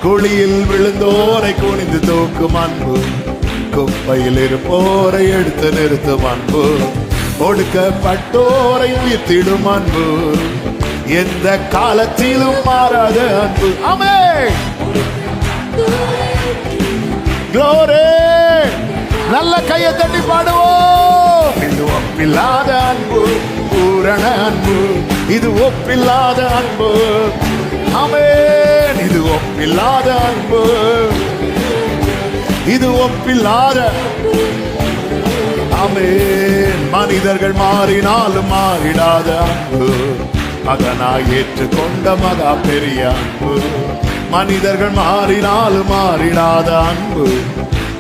குழியில் விழுந்தோரை குனிந்து தூக்கும் அன்பு, குப்பையில் இருப்போரை எடுத்து நிறுத்தும் அன்பு. ஒடுக்கப்பட்டோரை உயர்த்திடும் அன்பு, எந்த காலத்திலும் மாறாத அன்பு. ஆமென். க்ளோரி. நல்ல கையை தட்டி பாடுவோம். இது ஒப்பில்லாத அன்பு, பூரண அன்பு, இது ஒப்பில்லாத அன்பு. ஆமென். இது ஒப்பில்லாத அன்பு, இது ஒப்பில்லாத. ஆமென். மனிதர்கள் மாறினாலும் மாறிடாத அன்பு, மகனாய் ஏற்றுக்கொண்ட மகா பெரிய அன்பு. மனிதர்கள் மாறினாலும் மாறிடாத அன்பு,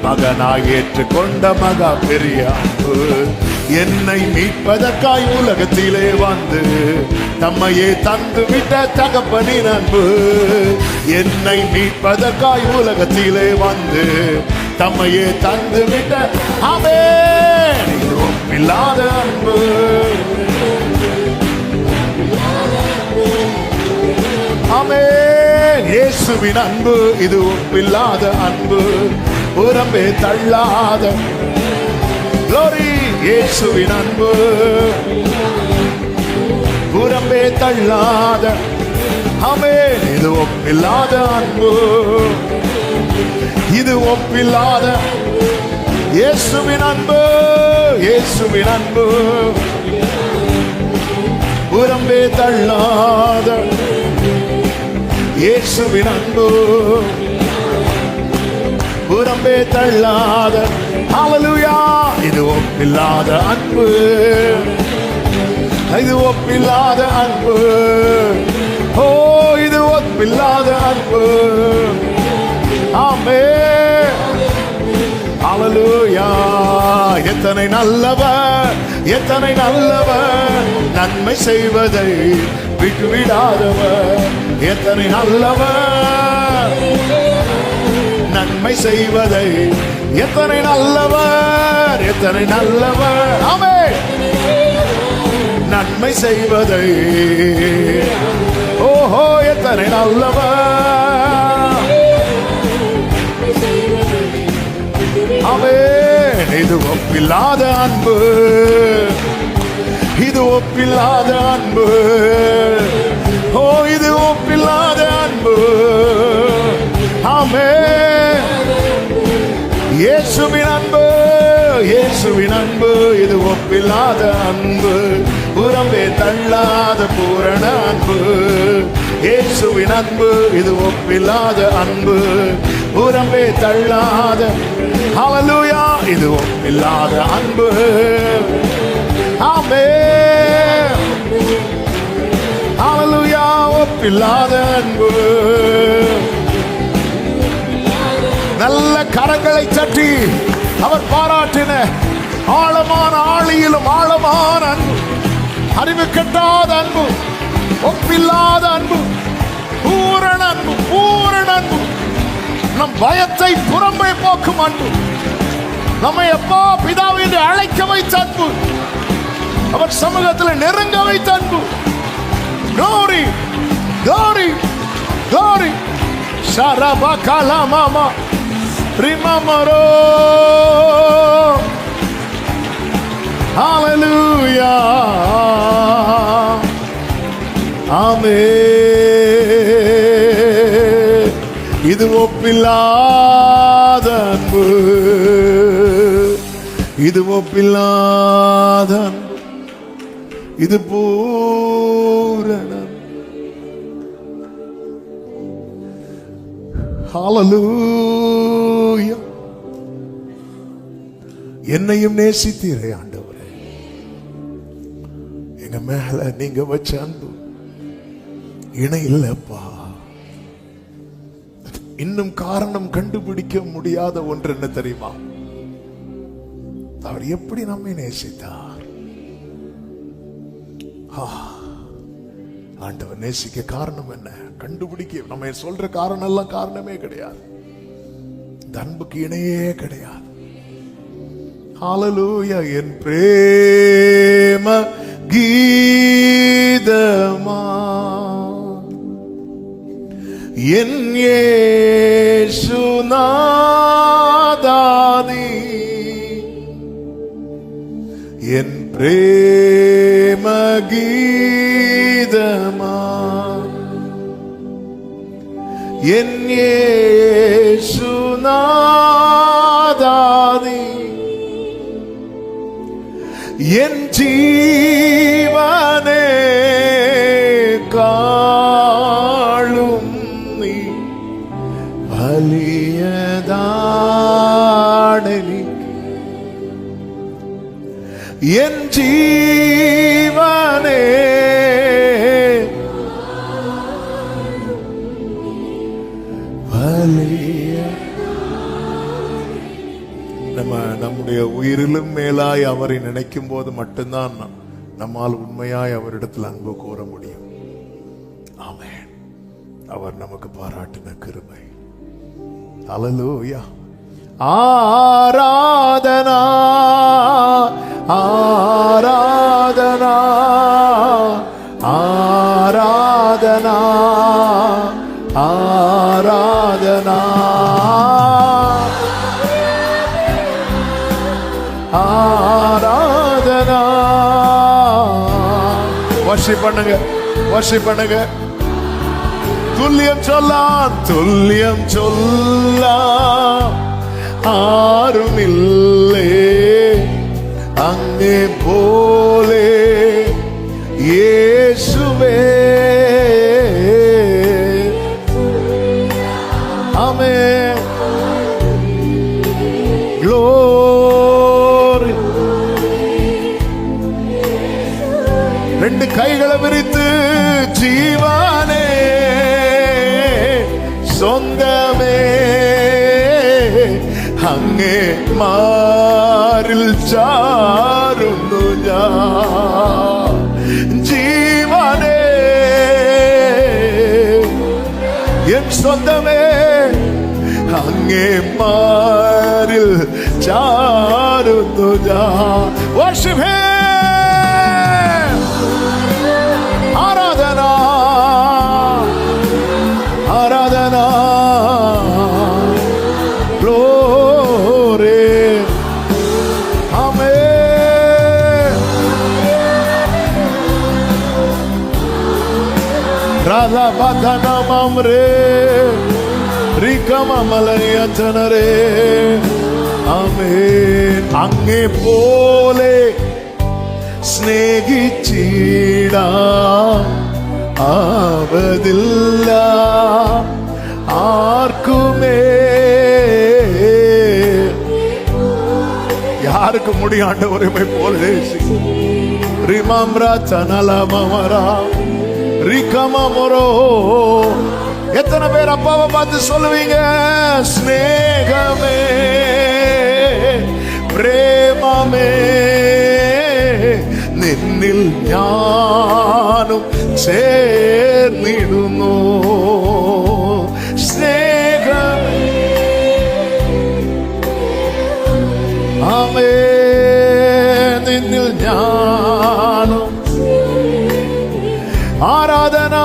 மகனாய் ஏற்றுக்கொண்ட மகா பெரிய அன்பு. என்னை மீட்பதற்காய் உலகத்திலே வந்து தம்மையே தந்து விட்ட தகப்பனின் அன்பு. என்னை மீட்பதற்காய் உலகத்திலே வந்து தம்மையே தந்து விட்ட. ஆமென். இது ஒப்பில்லாத அன்பு, ஆமென். இயேசுவின் அன்பு இது ஒப்பில்லாத அன்பு, புறம்பே தள்ளாத. க்ளோரி. இயேசுவின் அன்பு புறம்பே தள்ளாத. ஆமென். இது ஒப்பில்லாத அன்பு, இது ஒப்பில்லாத. இயேசுவின் அன்பு, இயேசுவின் அன்பு புறம்பே தள்ளாத இயேசுவின் அன்பு, புறம்பே தள்ளாத ஹல்லேலூயா. இது ஒப்பில்லாத அன்பு, இது ஒப்பில்லாத அன்பு, ஓ இது ஒப்பில்லாத அன்பு. ஆமென் ஹல்லேலூயா. எத்தனை நல்லவர், எத்தனை நல்லவர், நன்மை செய்வதை விட்டுவிடாதவர். எத்தனை நல்லவர், நன்மை செய்வதை, எத்தனை நல்லவர், எத்தனை நல்லவர், ஆமென், நன்மை செய்வதை, ஓஹோ எத்தனை நல்லவர், ஆமென். இது ஒப்பில்லாத அன்பு, இது ஒப்பில்லாத அன்பு, ஓ இது ஒப்பில்லாத அன்பு, ஆமென். இயேசுவின் அன்பு, இயேசுவின் அன்பு, இது ஒப்பில்லாத அன்பு, புறம்பே தள்ளாத பூரண அன்பு. இயேசுவின் அன்பு, இது ஒப்பில்லாத அன்பு, புறம்பே தள்ளாத ஹல்லேலூயா. இது ஒப்பில்லாத அன்பு, ஆமென் ஹல்லேலூயா. ஒப்பில்லாத அன்பு. நல்ல கரங்களை தட்டி அவர் பாராட்டின ஆழமான ஆழியிலும் ஆழமான அன்பு, அறிவு கெட்டாத அன்பு, ஒப்பில்லாத அன்பு, பூரண அன்பு, பூரண அன்பு, நம் பயத்தை புறம்பே போக்கும் அன்பு, நம்மை அப்பா பிதாவை என்று அழைக்க வைத்த அன்பு, அவர் சமூகத்தில் நெருங்க வைத்த அன்பு. glory glory glory ஷரபா கலமாமா ரிமமரோ ஹல்லேலூயா. ஆமென். இது ஒப்பில்லாத அன்பு, இது ஒப்பில்லாத அன்பு, இது பூரண. ஹல்லேலூயா. என்னையும் நேசித்தீரே ஆண்டவரே, எங்க மேல நீங்க வச்ச அன்பு இணை இல்லப்பா. இன்னும் காரணம் கண்டுபிடிக்க முடியாத ஒன்று என்ன தெரியுமா? அவர் எப்படி நம்மை நேசித்தார். ஆண்டவர் நேசிக்க காரணம் என்ன? கண்டுபிடிக்க நம்ம சொல்ற காரணம் எல்லாம் காரணமே கிடையாது. இந்த அன்புக்கு இணையே கிடையாது. ஹல்லேலூயா. என் பிரேம கீதமா என் இயேசுநாதனி, என் பிரேம கீதமா என் இயேசுநாதனி, என் ஜீவனே காளும் நீ வலியதானி, என் ஜீவனே நம்முடைய உயிரிலும் மேலாய் அவரை நினைக்கும் போது மட்டும்தான் நம்மால் உண்மையாய் அவரிடத்தில் அன்பு கூற முடியும். ஆமென். அவர் நமக்கு பாராட்டின கிருபை. ஹல்லேலூயா. ஆராதனா ஆராதனா ஆராதனா ஆராதனா ஆராதனா. வர்ஷிப் பண்ணுங்க, வர்ஷிப் பண்ணுங்க. துல்லியம் சொல்லலாம், துல்லியம் சொல்லலாம் ஆருமில்லே அங்கே போலே கிருபே. ஆமென். Glory. ரெண்டு கைகளை விரித்து ஜீவானே சொந்தமே അങ്ങേ മാറിൽ ചാരുന്നു ഞാൻ ജീവനേ എൻ സ്വന്തമേ അങ്ങേ മാറിൽ ചാരുന്നു ഞാൻ. worship him. ആരാധന ആരാധന. Radhabadhanamamre Rikamamalaya Amen. അങ്ങേ പോലെ സ്നേഹിച്ചിടാൻ ആവതില്ല ആർക്കുമേ. யாருக்கு முடியும் ஆண்டவரே போல ரிமம்ரா சனலமமரா ரிகமமரோ. எத்தனை பேர் அப்பாவை பார்த்து சொல்லுவீங்க ஸ்நேகமே பிரேமமே നിന്നിൽ ഞാനും ചേർന്നിടുന്നു. സ്നേഹമേ ആമേൻ നിന്നിൽ ഞാനും. ആരാധന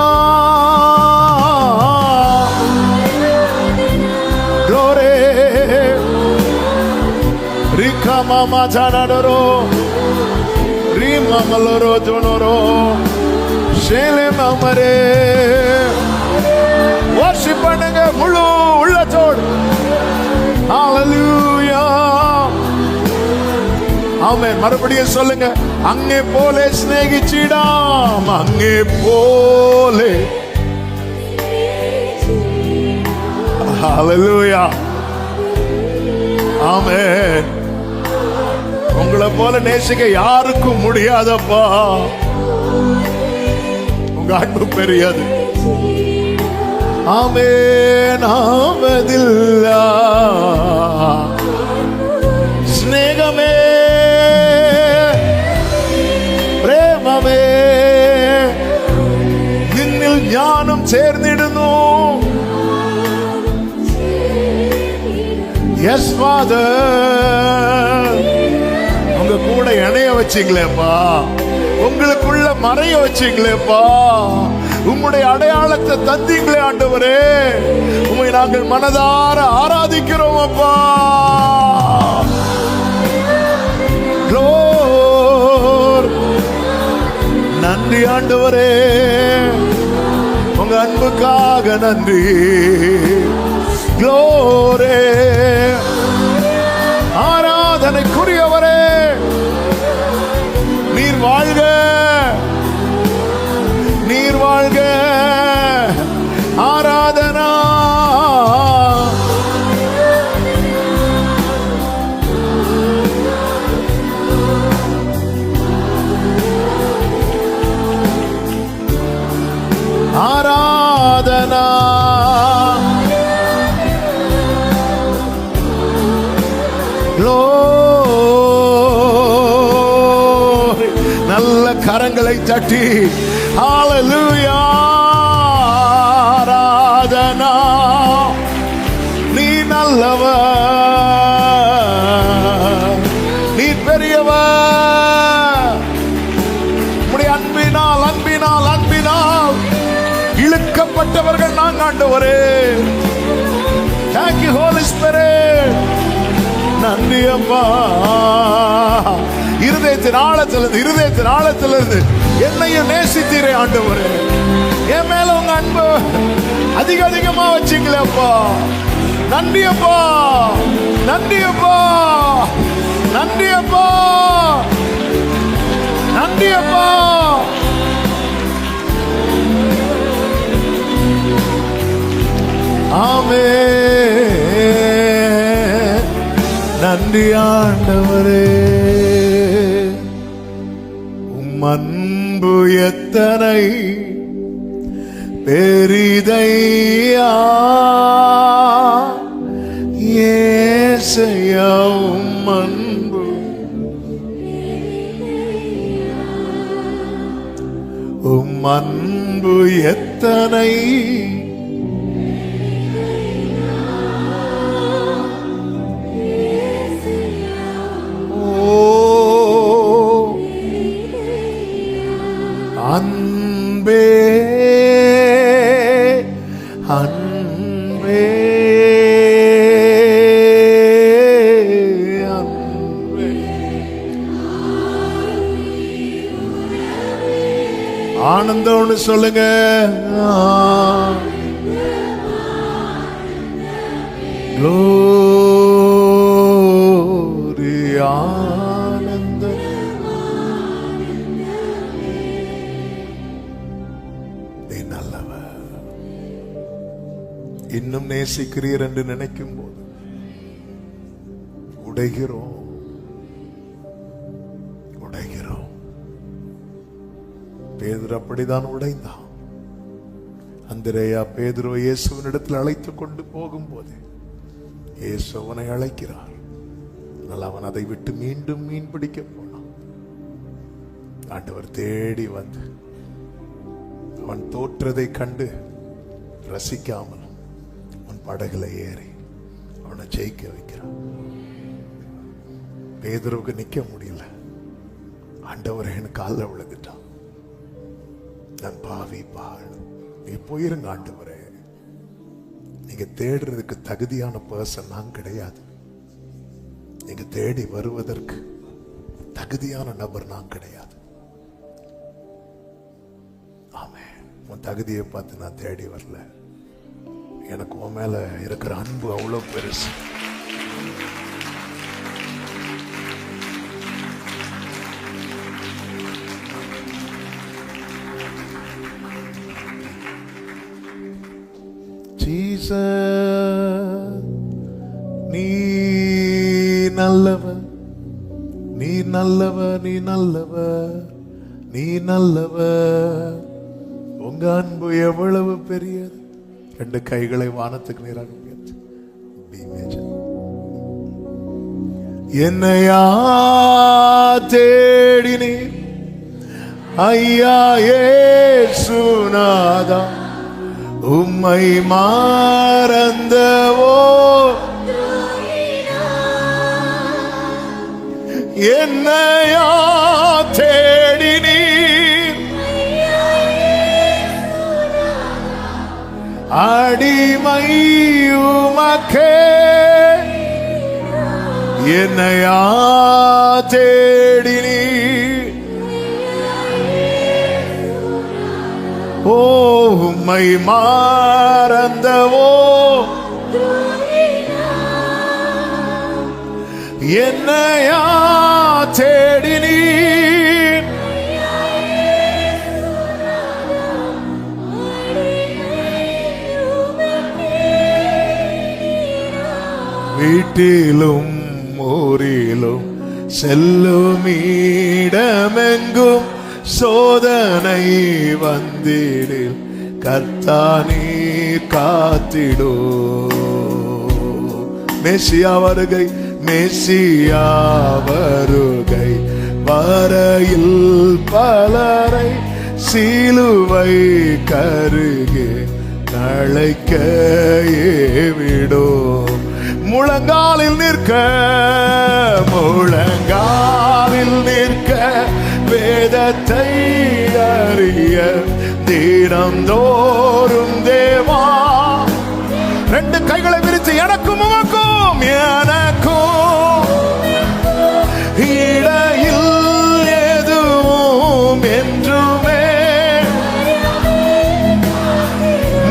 ഗ്ലോറി റികമമ ജനഡരോ ரிமமலரோ ஜோனரோ ஷேலமமரே. worship பண்ணுங்க முழு உள்ளத்தோடு. ஹalleluya. ஆமென். மறுபடியும் சொல்லுங்க அங்கே போலே ஸ்நேகிச்சிடாம் அங்கே போலே. ஹalleluya. ஆமென். உங்களை போல நேசிக்க யாருக்கும் முடியாதப்பா. உங்க அன்பு பெரியது. ஆமென். ஆவதில்லா ஸ்நேகமே பிரேமமே നിന്നിൽ ஞானம் சேர்ந்திடுന്നു. S father. உங்க கூட இணைய வச்சீங்களேப்பா. உங்களுக்குள்ள மறைய வச்சீங்களேப்பா. உங்களுடைய அடையாளத்தை தந்தீங்களே ஆண்டவரே. உம்மை நாங்கள் மனதார ஆராதிக்கிறோம் அப்பா. நன்றி ஆண்டவரே. உங்க அன்புக்காக நன்றி. க்ளோரி. ஆராதனைக்குரியவரே நீர் வாழ்க நீர் வாழ்க. ஆராதனா ஆராதனா நல்ல கரங்களை தட்டி ஹalleluya. ஆராதனா. நீ நல்லவர் நீ பெரியவர். உம்முடைய அன்பினால் அன்பினால் அன்பினால் இழுக்கப்பட்டவர்கள் நாங்கள் ஆண்டவரே. Thank you Holy Spirit. நன்றி அப்பா. இருதயத்தின் ஆழத்திலிருந்து என்னையும் நேசித்தீரே ஆண்டவரே. என் மேல உங்க அன்பு அதிகமா வச்சீங்களே அப்பா. நன்றி அப்பா. நன்றி அப்பா. நன்றி அப்பா. நன்றி அப்பா. ஆமென். நன்றி ஆண்டவரே, உம் அன்பு எத்தனை பெரிதையா ஏசையா, உம் அன்பு உம் அன்பு எத்தனை அன்பே அன்பே அன்பே. ஆனந்தம்னு சொல்லுங்க. glory ஆனந்தம். நீ நல்லவர். இன்னும் நேசிக்கிறீர் என்று நினைக்கும் போது உடைகிறோம். பேதுரு அப்படிதான் உடைந்தான். அந்திரேயா பேதுரு இயேசுவினிடத்தில் அழைத்துக் கொண்டு போகும்போது இயேசு அவனை அழைக்கிறார். அவன் அதை விட்டு மீண்டும் மீன் பிடிக்க போனான். ஆண்டவர் தேடி வந்து அவன் தோற்றதை கண்டு ரசிக்காமல் அவன் படகுல ஏறி அவனை ஜெயிக்க வைக்கிறான். பேதுருவுக்கு நிக்க முடியல. ஆண்டவர் என் காலில் விழுந்துட்டான். நான் பாவி பாழ், நீ போயிருங்க ஆண்டவரே. நீங்க தேடுறதுக்கு தகுதியான பர்சன் நான் கிடையாது. நீங்க தேடி வருவதற்கு தகுதியான நபர் நான் கிடையாது. ஆமே, உன் தகுதியை பார்த்து நான் தேடி வரல. எனக்கு உன் மேல இருக்கிற அன்பு அவ்வளவு பெருசு. நீ நல்லவர், நீ நல்லவர், நீ நல்லவர், நீ நல்லவர். உங்க அன்பு எவ்வளவு பெரியது. ரெண்டு கைகளை வானத்துக்கு நேராக உயர்த்தி என்னையா தேடினீர் ஐயா இயேசுநாதா, உம்மை மறந்தவோ என்னையா தேடினீர் அடிமை உமக்கே, என்னையா தேடினீர் ஓ உம்மை மறந்தவோ என்னையா தேடினீர் வீட்டிலும் ஊரிலும் செல்லும் இடமெங்கும் சோதனை வந்திடில் கர்த்தானே காத்திடோ. மெசியா வருகை, மெசியா வருகை வரையில் பலரை சிலுவை கருகே நழைக்க ஏவிடோ. முழங்காலில் நிற்க, முழங்காலில் நிற்க வேதத்தை அறிய தினம்தோறும் தேவா. ரெண்டு கைகளை விரித்து எனக்கும் உமக்கும் எனக்கும் இடையில் எதுவும் என்றுமே.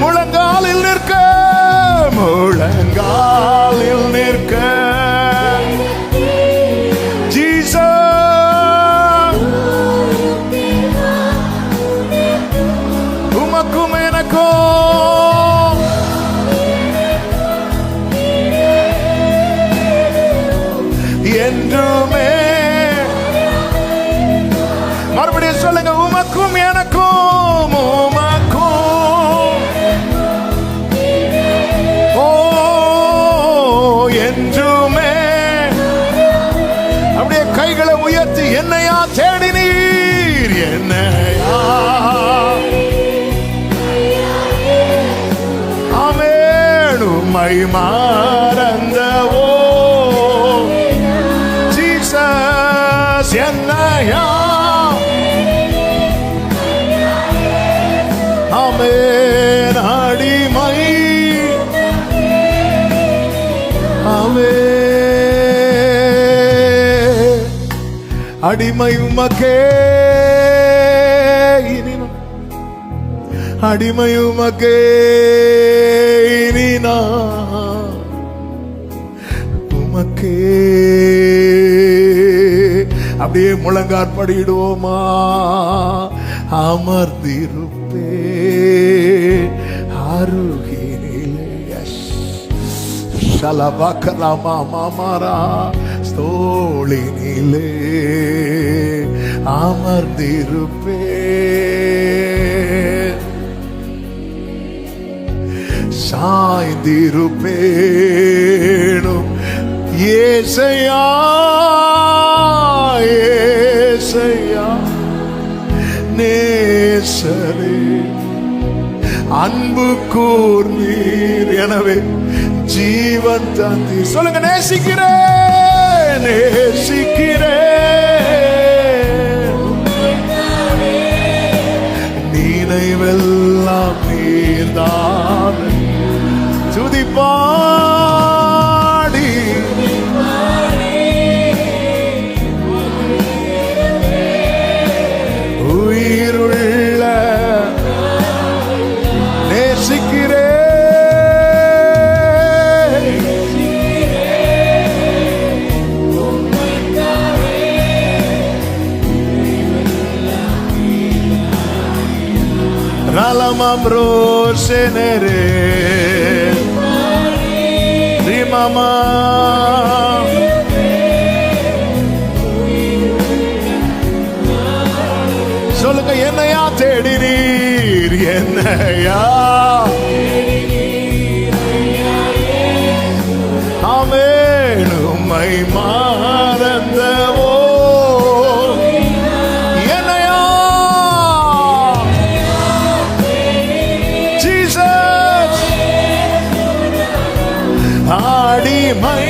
முழங்காலில் நிற்க, முழங்காலில் நிற்க உமக்கும் எனக்கும் என்றுமே. மறுபடியும் சொல்லுங்க, உமக்கும் எனக்கும், உமக்கும் ஓ என்றுமே. அப்படியே கைகளை உயர்த்தி, என்னையா தேடினீர், என்னையா ஆமென் உம்மை மறந்தவோ ஜீசஸ், என்னையா ஆமென் அடிமை, ஆமென் அடிமை உமக்கே இனி, அடிமை உமக்கே இனி நான் உமக்கே. அப்படியே முழங்காற்படிடுவோமா, அமர்ந்திருப்பே அருகினிலே. ஷலபகலமா மாமரா தோளினிலே அமர்ந்திருப்பே, சாய்ந்திருப்பேனும் ஏசையா, ஏசையா நேசரே, அன்பு கூர்ந்தீர் எனவே ஜீவன் தந்தீர். சொல்லுங்க, நேசிக்கிறேன், நேசிக்கிறேன், நினைவெல்லாம் நீர்தான். துதிப்பாடி உயிருள்ள நேசிக்கிறேன். Ralamamro senere rimama, சொல்லுங்க, என்னையா தேடினீர், என்னையா ஆமென் உம்மை மறந்தவோ என்னையா ஜீசஸ் அடிமை,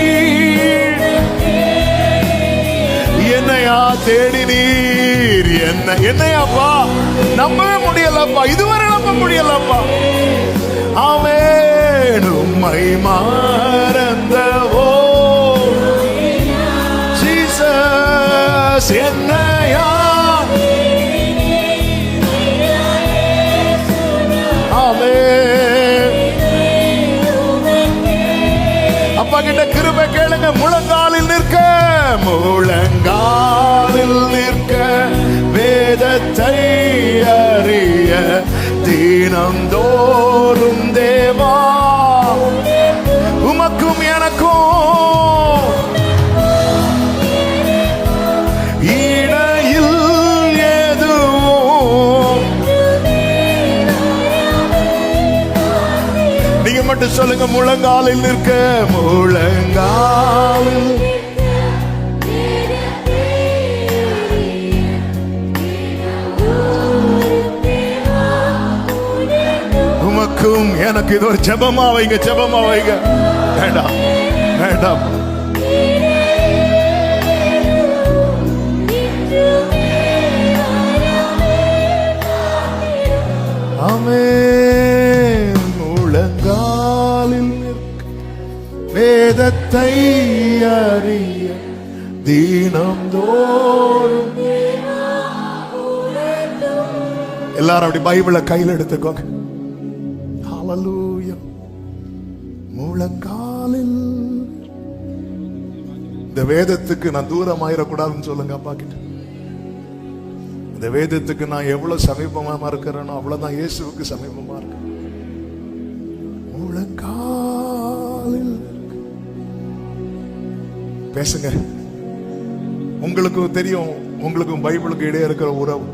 என்னையா தேடினீர், என்னையாப்பா நம்பவே முடியலப்பா, இதுவரை நம்ப முடியலப்பா. ஆமென் உம்மை மறந்தவோ ஜீசஸ், என்னையா ஆமென். அப்பா கிட்ட கிருபை கேளுங்க. முழங்காலில் நிற்க, முழங்காலில் நிற்க, வேதத்தை அறிய தினந்தோறும் தேவா, உமக்கும் எனக்கும் இடையில் எதுவும். நீங்க மட்டும் சொல்லுங்க, முழங்காலில் நிற்க, முழங்காலில் உமக்கும் எனக்கு. இது ஒரு ஜெபமா வைங்க, ஜெபமா வைங்க. வேண்டாம் வேண்டாம், ஆமென் முழங்காலில் நிற்க, வேதத்தை அறிய தினந்தோறும். எல்லாரும் அப்படி பைபிளை கையில் எடுத்துக்கோங்க. ஹல்லேலூயா. முழங்காலில் இந்த வேதத்துக்கு நான் தூரம் ஆயிடக்கூடாதுன்னு சொல்லுங்க அப்பா கிட்ட. இந்த வேதத்துக்கு நான் எவ்வளவு சமீபமா இருக்கிறேனோ அவ்வளவுதான் இயேசுவுக்கு சமீபமா இருக்கு. முழங்காலில் பேசுங்க, உங்களுக்கும் தெரியும், உங்களுக்கும் பைபிளுக்கு இடையே இருக்கிற உறவு.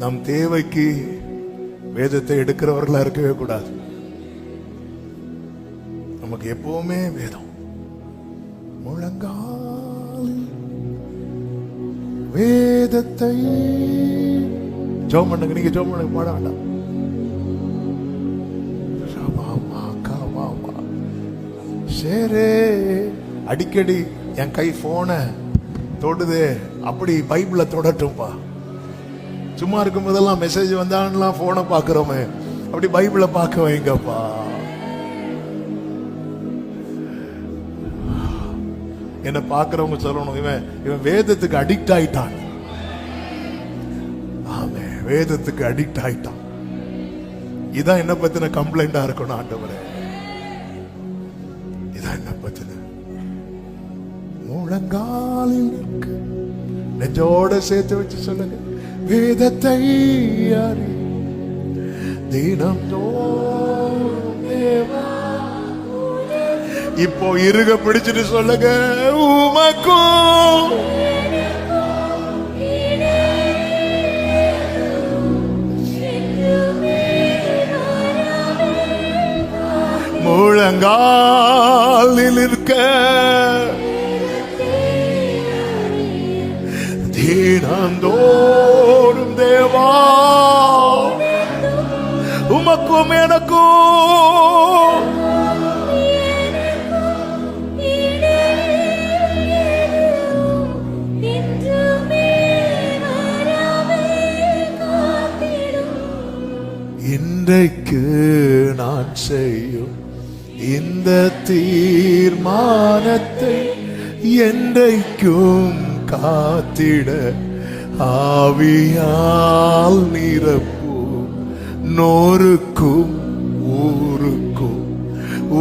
நம் தேவைக்கு வேதத்தை எடுக்கிறவர்களா இருக்கவே கூடாது. நமக்கு எப்பவுமே வேதம். முழங்கால் வேதத்தை ஜெபம் பண்ணுங்க. நீங்க ஜெபம் பண்ணுங்க, பாட வேண்டாம். அடிக்கடி என் கை போன தொடுதே, அப்படி பைபிள தொடட்டும்பா. சும்மா இருக்கும் போதெல்லாம் மெசேஜ் வந்தான்லாம் போனை பாக்குறோமே, அப்படி பைபிள பார்க்க வைங்கப்பா. என்ன பாக்குறவங்க சொல்லணும், இவன் வேதத்துக்கு அடிக்ட் ஆயிட்டான். ஆமே, வேதத்துக்கு அடிக்ட் ஆயிட்டான். இதான் என்ன பத்தின கம்ப்ளைண்டா இருக்கணும் ஆண்டவரே. இதான் என்ன பத்தின முழங்காலில் நெஞ்சோட சேர்த்து வச்சு சொல்லுங்க, வேதத்தை அறி தினம் தோறும் தேவா. இப்போ இருக பிடிச்சிட்டு சொல்லுங்க, உமக்கும் முழங்காலில் இருக்க தினந்தோறும் தேவா, உமக்கும் எனக்கும் இன்றைக்கு நான் செய்யும் இந்த தீர்மானத்தை என்றைக்கும் காத்திட ஆவியால் நிரப்பும். நோருக்கும் ஊருக்கும்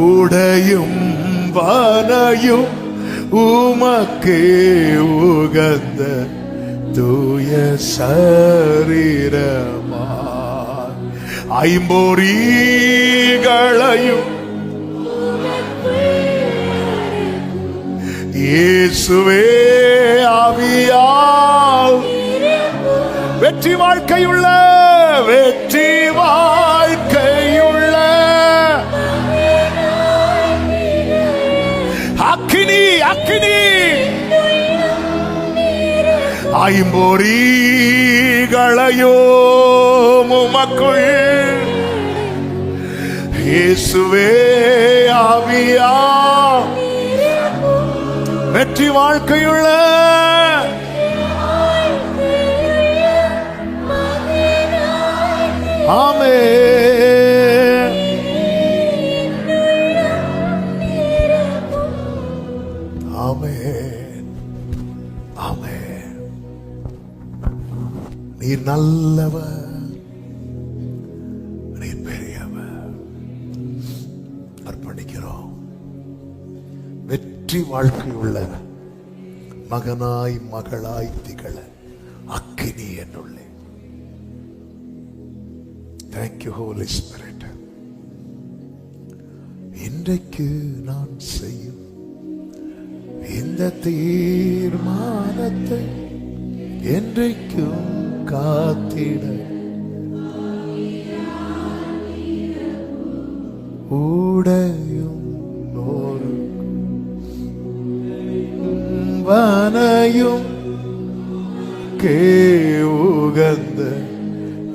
உடையும் வனையும் உமக்கே உகந்த தூய சரீரமா ஐம்பொறிகளையும் இயேசுவே ஆவியால் வெற்றி வாழ்க்கையுள்ள வெற்றி வாழ்க்கையுள்ள அக்கினி அக்கினி ஐம்பொறிகளையோ உமக்குள் இயேசுவே ஆவியா வெற்றி வாழ்க்கையுள்ள ஆமென் ஆமென் ஆமென். நீர் நல்லவர், நீர் பெரியவர். அர்ப்பணிக்கிறோம். வெற்றி வாழ்க்கையுள்ள மகனாய் மகளாய் திகழ அக்கினி என்னுள்ளே. Thank you holy spirit. இன்றைக்கு நான் செய்யும் இந்த தீர்மானத்தை என்றைக்கும் காத்திட ஊடையும் வனையும் கேவுகந்த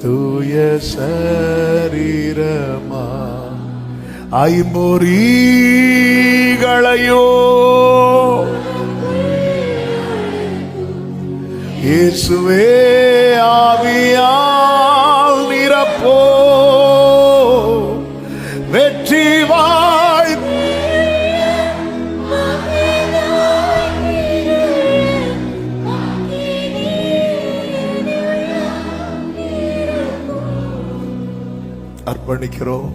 தூய சரீரமா ஐம்பொறிகளையோ இயேசுவே ஆவியால் நிரப்போ வெற்றி வாழ் அர்ப்பணிக்கிறோம்.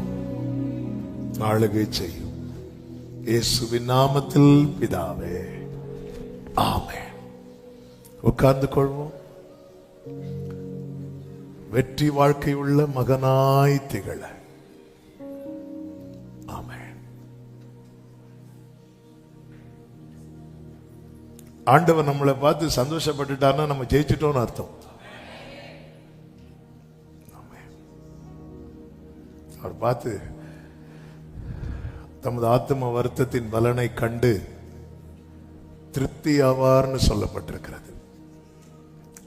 ஆளுகை செய்யும் இயேசுவின் நாமத்தில் பிதாவே ஆமென். உட்கார்ந்து கொள்வோம். வெற்றி வாழ்க்கை உள்ள மகனாய் திகழ ஆமென். ஆண்டவர் நம்மளை பார்த்து சந்தோஷப்பட்டுட்டார்னா நம்ம ஜெயிச்சிட்டோம்னு அர்த்தம். அவர் பார்த்து தமது ஆத்ம வருத்தத்தின் பலனை கண்டு திருப்தி ஆவார்னு சொல்லப்பட்டிருக்கிறது.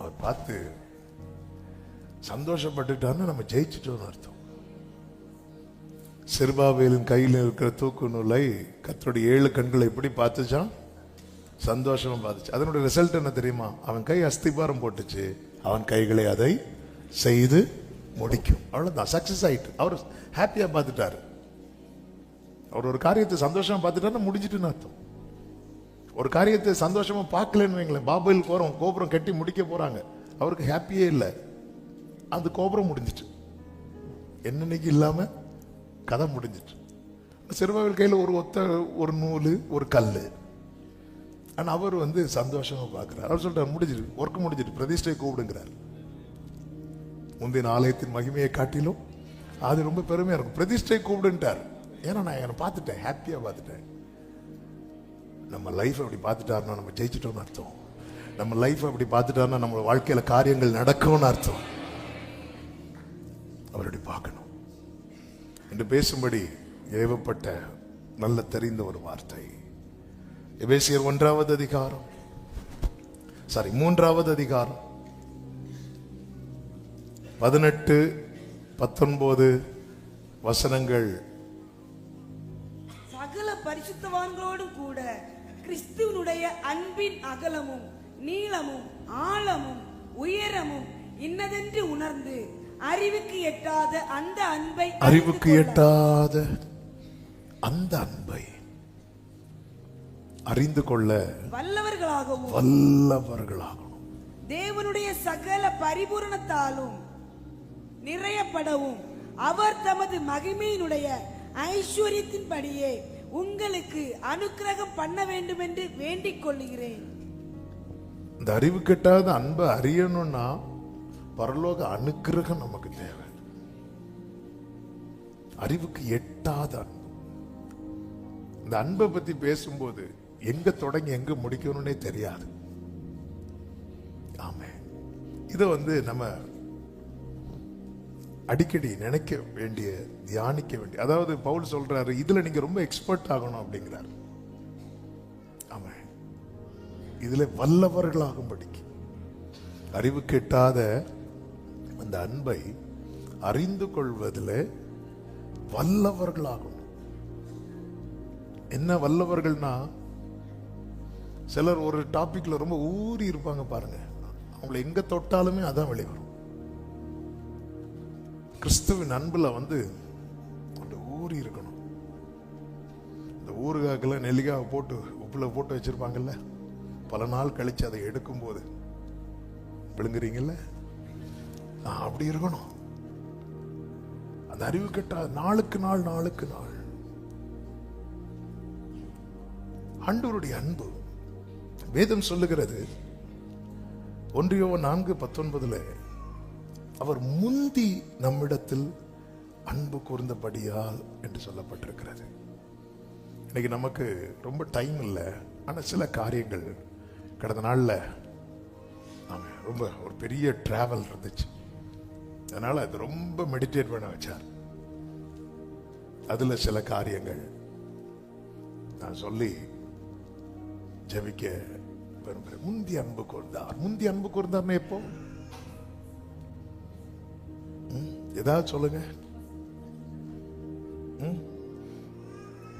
அவர் பார்த்து சந்தோஷப்பட்டுட்டார்னு நம்ம ஜெயிச்சிட்டோம்னு அர்த்தம். செருபாபேலின் கையில் இருக்கிற தூக்கு நூலை கர்த்தருடைய 7 கண்களை எப்படி பார்த்துச்சான்? சந்தோஷமா பார்த்துச்சு. அதனுடைய ரிசல்ட் என்ன தெரியுமா? அவன் கை அஸ்திபாரம் போட்டுச்சு, அவன் கைகளை அதை செய்து முடிக்கும். அவ்வளவுதான், சக்சஸ் ஆயிட்டு. அவர் ஹாப்பியா பார்த்துட்டாரு. அவர் ஒரு காரியத்தை சந்தோஷமா பார்த்துட்டாருன்னா முடிஞ்சிட்டுன்னு அர்த்தம். ஒரு காரியத்தை சந்தோஷமா பார்க்கலன்னு வைங்களேன், பாபேல் கோபுரம் கட்டி முடிக்க போறாங்க, அவருக்கு ஹாப்பியே இல்லை. அந்த கோபுரம் முடிஞ்சிட்டு என்னன்னைக்கு இல்லாம கதை முடிஞ்சிட்டு. செருபாபேல் கையில் ஒரு நூல், ஒரு கல். ஆனா அவர் சந்தோஷமா பார்க்கிறார். அவர் சொல்றார், முடிஞ்சிட்டு, ஒர்க் முடிஞ்சிட்டு, பிரதிஷ்டை கூப்பிடுங்கிறார். முந்தின ஆலயத்தின் மகிமையை காட்டிலும் அது ரொம்ப பெருமையா இருக்கும். பிரதிஷ்டை கூப்பிடுன்ட்டார். ஏன்னா நான் என்னை பார்த்துட்டேன், ஹாப்பியா பார்த்துட்டேன். நம்ம லைஃப் அப்படி பார்த்துட்டாருன்னா நம்ம ஜெயிச்சிட்டோம்னு அர்த்தம். நம்ம லைஃப் அப்படி பார்த்துட்டாருன்னா நம்ம வாழ்க்கையில காரியங்கள் நடக்கும்னு அர்த்தம். அவருடைய பார்க்கணும் என்று பேசும்படி ஏவப்பட்ட நல்ல தெரிந்த ஒரு வார்த்தை. எபேசியர் 3வது அதிகாரம் 18, 19 வசனங்கள். சகல பரிசுத்தவான்களோடும் கூட கிறிஸ்துவனுடைய அன்பின் அகலமும் நீளமும் ஆழமும் உயரமும் இன்னதென்று உணர்ந்து அறிவுக்கு எட்டாத அந்த அன்பை அறிந்து கொள்ள வல்லவர்களாகவும் தேவனுடைய சகல பரிபூரணத்தாலும் நிறையப்படவும் அவர் தமது மகிமையினுடைய ஐஸ்வர்யத்தின்படியே உங்களுக்கு அனுக்கிரகம் பண்ண வேண்டும் என்று வேண்டிக் கொள்கிறேன். இந்த அறிவு கெட்டாத அன்பை அறியணும்னா பரலோக அனுக்கிரகம் நமக்கு தேவை. அறிவுக்கு எட்டாத அன்பு. இந்த அன்பை பத்தி பேசும்போது எங்க தொடங்கி எங்க முடிக்கணும்னே தெரியாது. ஆமே, இதை நம்ம அடிக்கடி நினைக்க வேண்டிய, தியானிக்க வேண்டிய. அதாவது பவுல் சொல்றாரு, இதுல நீங்க ரொம்ப எக்ஸ்பர்ட் ஆகணும் அப்படிங்கிறார். ஆமா, இதுல வல்லவர்களாகும்படிக்கு அறிவு கெட்டாத அந்த அன்பை அறிந்து கொள்வதில் வல்லவர்களாகணும். என்ன வல்லவர்கள்னா, சிலர் ஒரு டாபிக்ல ரொம்ப ஊறி இருப்பாங்க பாருங்க, அவங்களை எங்க தொட்டாலுமே அதான் வெளிவரும். கிறிஸ்துவின் அன்புல ஊறி இருக்கணும். இந்த ஊறுகாய்க்கெல்லாம் நெல்லிக்காவை போட்டு உப்புல போட்டு வச்சிருப்பாங்கல்ல, பல நாள் கழிச்சு அதை எடுக்கும் போது விழுங்குறீங்கல்ல, அப்படி இருக்கணும். அந்த அறிவு கெட்டா நாளுக்கு நாள் ஆண்டவருடைய அன்பு. வேதம் சொல்லுகிறது 1 யோவான் 4:19 அவர் முந்தி நம்மிடத்தில் அன்பு கூர்ந்தபடியால் என்று சொல்லப்பட்டிருக்கிறது. இன்னைக்கு நமக்கு ரொம்ப டைம் இல்லை, ஆனால் சில காரியங்கள் கடந்த நாளில் ரொம்ப ஒரு பெரிய டிராவல் இருந்துச்சு. அதனால அது ரொம்ப மெடிடேட் பண்ண வச்சார். அதுல சில காரியங்கள் நான் சொல்லி ஜெபிக்க விரும்புகிறேன். முந்தி அன்பு கூர்ந்தார்னு எப்போ? ஏதாவது சொல்லுங்க.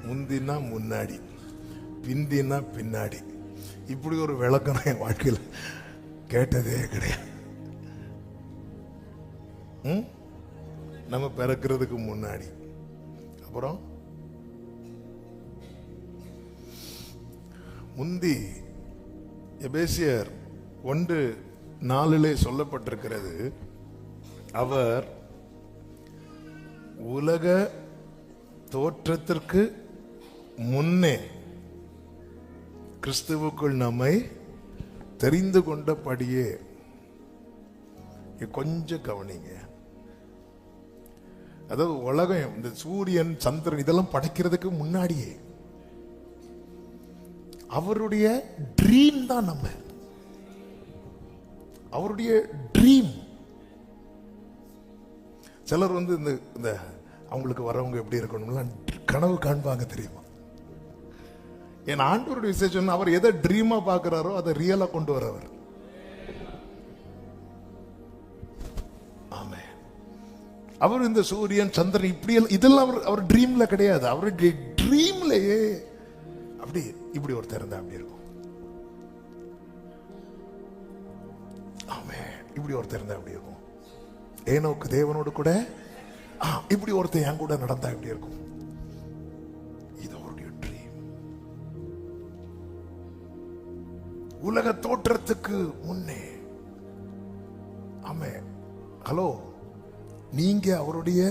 முந்தினா முன்னாடி, பிந்தினா பின்னாடி. இப்படி ஒரு விளக்கம் என் வாழ்க்கையில் கேட்டதே கிடையாது. நம்ம பிறக்கிறதுக்கு முன்னாடி, அப்புறம் முந்தி. எபேசியர் 1:4 சொல்லப்பட்டிருக்கிறது, அவர் உலக தோற்றத்திற்கு முன்னே கிறிஸ்துவுக்குள் நம்மை தெரிந்து கொண்டபடியே. கொஞ்சம் கவனிங்க. அதாவது உலகம், இந்த சூரியன் சந்திரன் இதெல்லாம் படைக்கிறதுக்கு முன்னாடியே அவருடைய ட்ரீம் தான் நம்ம, அவருடைய ட்ரீம். சிலர் வந்து இந்த அவங்களுக்கு வரவங்க எப்படி இருக்கணும்லாம் கனவு காண்பாங்க தெரியுமா? என் ஆண்டவருடைய விசேஷம், அவர் எதை ட்ரீமா பார்க்கிறாரோ அதை ரியலா கொண்டு வரவர். ஆமே. அவர் இந்த சூரியன் சந்திரன் இப்படி இதெல்லாம் அவர் ட்ரீம்ல கிடையாது. அவருடைய ட்ரீம்லயே அப்படி இப்படி ஒருத்தர் இருந்தா அப்படி இருக்கும். ஆமே. இப்படி ஒருத்தர் இருந்தா அப்படி இருக்கும். ஏனோக்கு தேவனோடு கூட இப்படி ஒருத்தர் என் கூட நடந்தா எப்படி இருக்கும்? இது அவருடைய ட்ரீம். உலக தோற்றத்துக்கு முன்னே. ஆமே. ஹலோ, நீங்க அவருடைய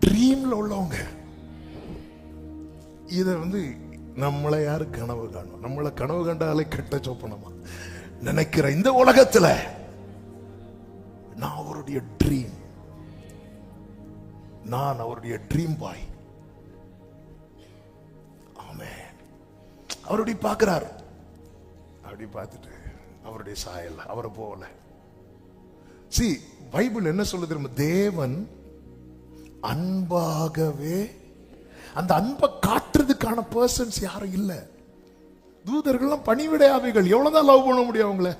ட்ரீம்ல உள்ளவங்க. இத வந்து நம்மளை யாரு கனவு காணும்? நம்மளை கனவு கண்டாலே கெட்ட சொப்பனமா நினைக்கிற இந்த உலகத்துல நான் அவருடைய ட்ரீம், நான் அவருடைய ட்ரீம் பாய். ஆமென். அவருடைய பார்க்கிறார், அப்படி பார்த்துட்டு அவருடைய சாயல் அவரை போல. சி, பைபிள் என்ன சொல்லுது தெரியுமா? தேவன் அன்பாகவே, அந்த அன்பை காட்டுறதுக்கான பர்சன்ஸ் யாரும் இல்ல. தூதர்கள்லாம் பணிவிடையாவிகள். எவ்வளவுதான் லவ் பண்ண முடியும் அவங்கள?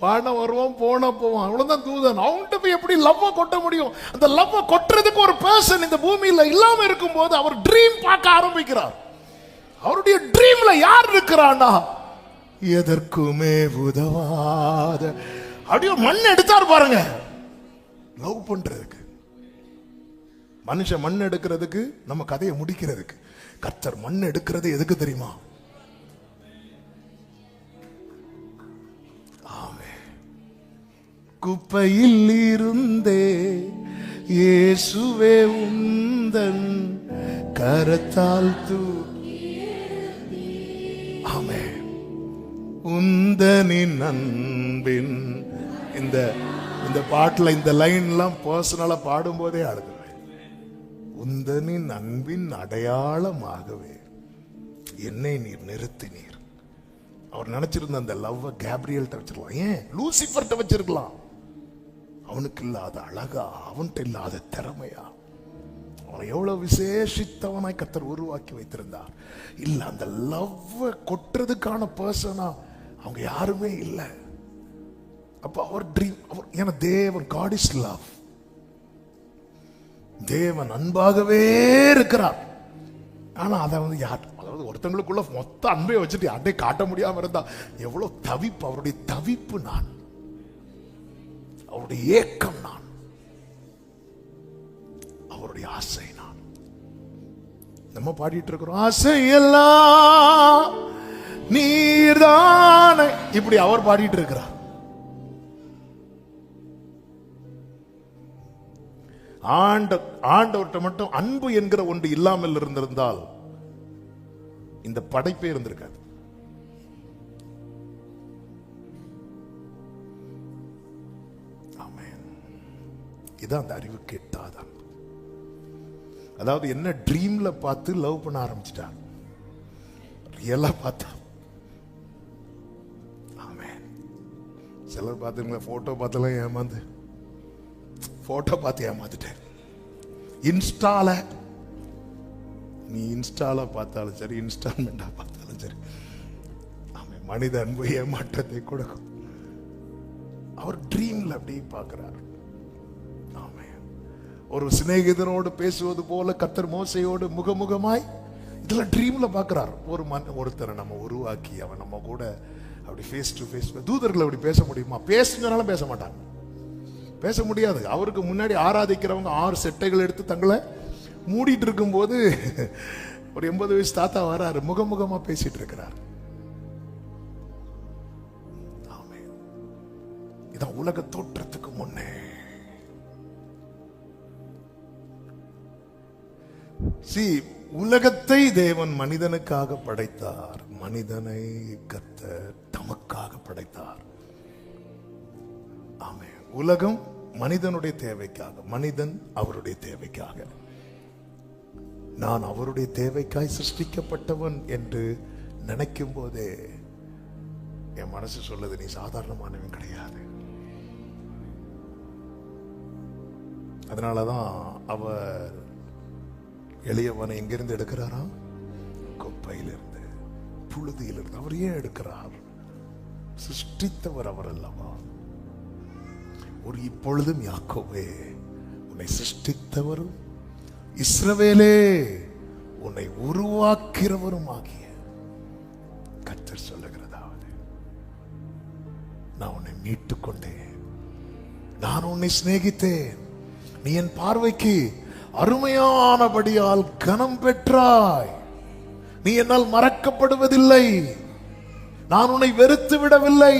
பாட வருவோம், போனா போவான், அவ்வளவுதான் தூதன். அவன்கிட்ட போய் எப்படி லவ் கொட்ட முடியும்? அந்த லவ் கொட்டுறதுக்கு ஒரு பர்சன் இந்த பூமியில இல்லாம இருக்கும் போது அவர் ட்ரீம் பார்க்க ஆரம்பிக்கிறார். அவருடைய ட்ரீம்ல யார் இருக்கிறானா? எதற்குமே உதவாத அப்படியே மண் எடுத்தார் பாருங்க, லவ் பண்றதுக்கு. மனுஷன் மண் எடுக்கிறதுக்கு, நம்ம கதையை முடிக்கிறதுக்கு. கர்த்தர் மண் எடுக்கிறது எதுக்கு தெரியுமா? குப்பையில் இருந்தே இயேசுவே உந்தன் கரத்தால் ஆமே. உந்தனின் அன்பின் இந்த பாட்டுல இந்த லைன்லாம் பர்சனலா பாடும்போதே அழுதுவேன். உந்தனின் அன்பின் அடையாளமாகவே என்னை நீர் நிறுத்தினீர். அவர் நினைச்சிருந்த அந்த லவ் கேப்ரியல்ட்ட வச்சிருக்கலாம், ஏன் லூசிஃபர்ட்ட வச்சிருக்கலாம். அவனுக்கு இல்லாத அழகா, அவன்கிட்ட இல்லாத திறமையா, அவனை எவ்வளவு விசேஷித்தவனாய் கர்த்தர் உருவாக்கி வைத்திருந்தார். இல்ல, அந்த லவ் கொட்டுறதுக்கான பர்சனா அவங்க யாருமே இல்லை. அப்ப அவர் ட்ரீம், அவர் ஏன்னா தேவன், காட் இஸ் லவ். தேவன் அன்பாகவே இருக்கிறார். ஆனா அதை வந்து யார், அதாவது ஒருத்தங்களுக்குள்ள மொத்த அன்பை வச்சுட்டு யார்ட்டே காட்ட முடியாம இருந்தா எவ்வளவு தவிப்பு. அவருடைய தவிப்பு நான், அவருடைய ஏக்கம் நான், அவருடைய ஆசை நான். நம்ம பாடிட்டு இருக்கிறோம், ஆசை எல்லாம் நீர்தானே, இப்படி அவர் பாடிட்டு இருக்கிறார். ஆண்டவர்கிட்ட மட்டும் அன்பு என்கிற ஒன்று இல்லாமல் இருந்திருந்தால் இந்த படைப்பே இருந்திருக்காது. ஆமென். இதான் அந்த அறிவு கேட்டாதான். அதாவது என்ன ட்ரீம்ல பார்த்து லவ் பண்ண ஆரம்பிச்சிட்டார், ரியலா பார்த்தா. ஆமென். சிலர் பார்த்துங்களா, போட்டோ பார்த்தலாம் ஏமாந்து, போட்டோ பார்த்து ஏமாந்துட்டேன். இன்ஸ்டால, நீ இன்ஸ்டால பார்த்தாலும் சரி, இன்ஸ்டால்மெண்டா பார்த்தாலும் சரி, ஆமென், மனித அன்பு ஏமாற்றத்தை கொடுக்கும். அவர் ட்ரீம்ல அப்படி பார்க்கிறார். ஆமென். ஒரு சிநேகிதனோடு பேசுவது போல கர்த்தர் மோசையோடு முகமுகமாய் இதெல்லாம் ட்ரீம்ல பார்க்கிறார். ஒருத்தரை நம்ம உருவாக்கி அவன் நம்ம கூட அப்படி ஃபேஸ் டு ஃபேஸ். தூதர்கள் அப்படி பேச முடியுமா? பேசுனாலும் பேச மாட்டாங்க, பேச முடியாது. அவருக்கு முன்னாடி ஆராதிக்கிறவங்க 6 செட்டைகள் எடுத்து தங்களை மூடிட்டு இருக்கும் போது ஒரு 80 வயசு தாத்தா வராரு, முகமுகமா பேசிட்டு இருக்கிறார். இதான் உலக தோற்றத்துக்கு முன்னே. உலகத்தை தேவன் மனிதனுக்காக படைத்தார், மனிதனை கர்த்தர் தமக்காக படைத்தார். ஆமென். உலகம் மனிதனுடைய தேவைக்காக, மனிதன் அவருடைய தேவைக்காக. நான் அவருடைய தேவைக்காய் சிருஷ்டிக்கப்பட்டவன் என்று நினைக்கும் போதே என் மனசு சொல்லுது, நீ சாதாரணமானவன் கிடையாது. அதனாலதான் அவர் எளியவனை எங்கிருந்து எடுக்கிறாரா? குப்பையிலிருந்து, புழுதியிலிருந்து. அவர் ஏன் எடுக்கிறார்? சிருஷ்டித்தவர் அவர் அல்லவா? ஒரு இப்பொழுதும் யாக்கோபே உன்னை சிருஷ்டித்தவரும் இஸ்ரவேலே உன்னை உருவாக்கிறவரும் ஆகிய கர்த்தர் சொல்லுகிறதாவது, நான் உன்னை மீட்டுக் கொண்டேன், நான் உன்னை சிநேகித்தேன், நீ என் பார்வைக்கு அருமையானபடியால் கனம் பெற்றாய், நீ என்னால் மறக்கப்படுவதில்லை, நான் உன்னை வெறுத்து விடவில்லை.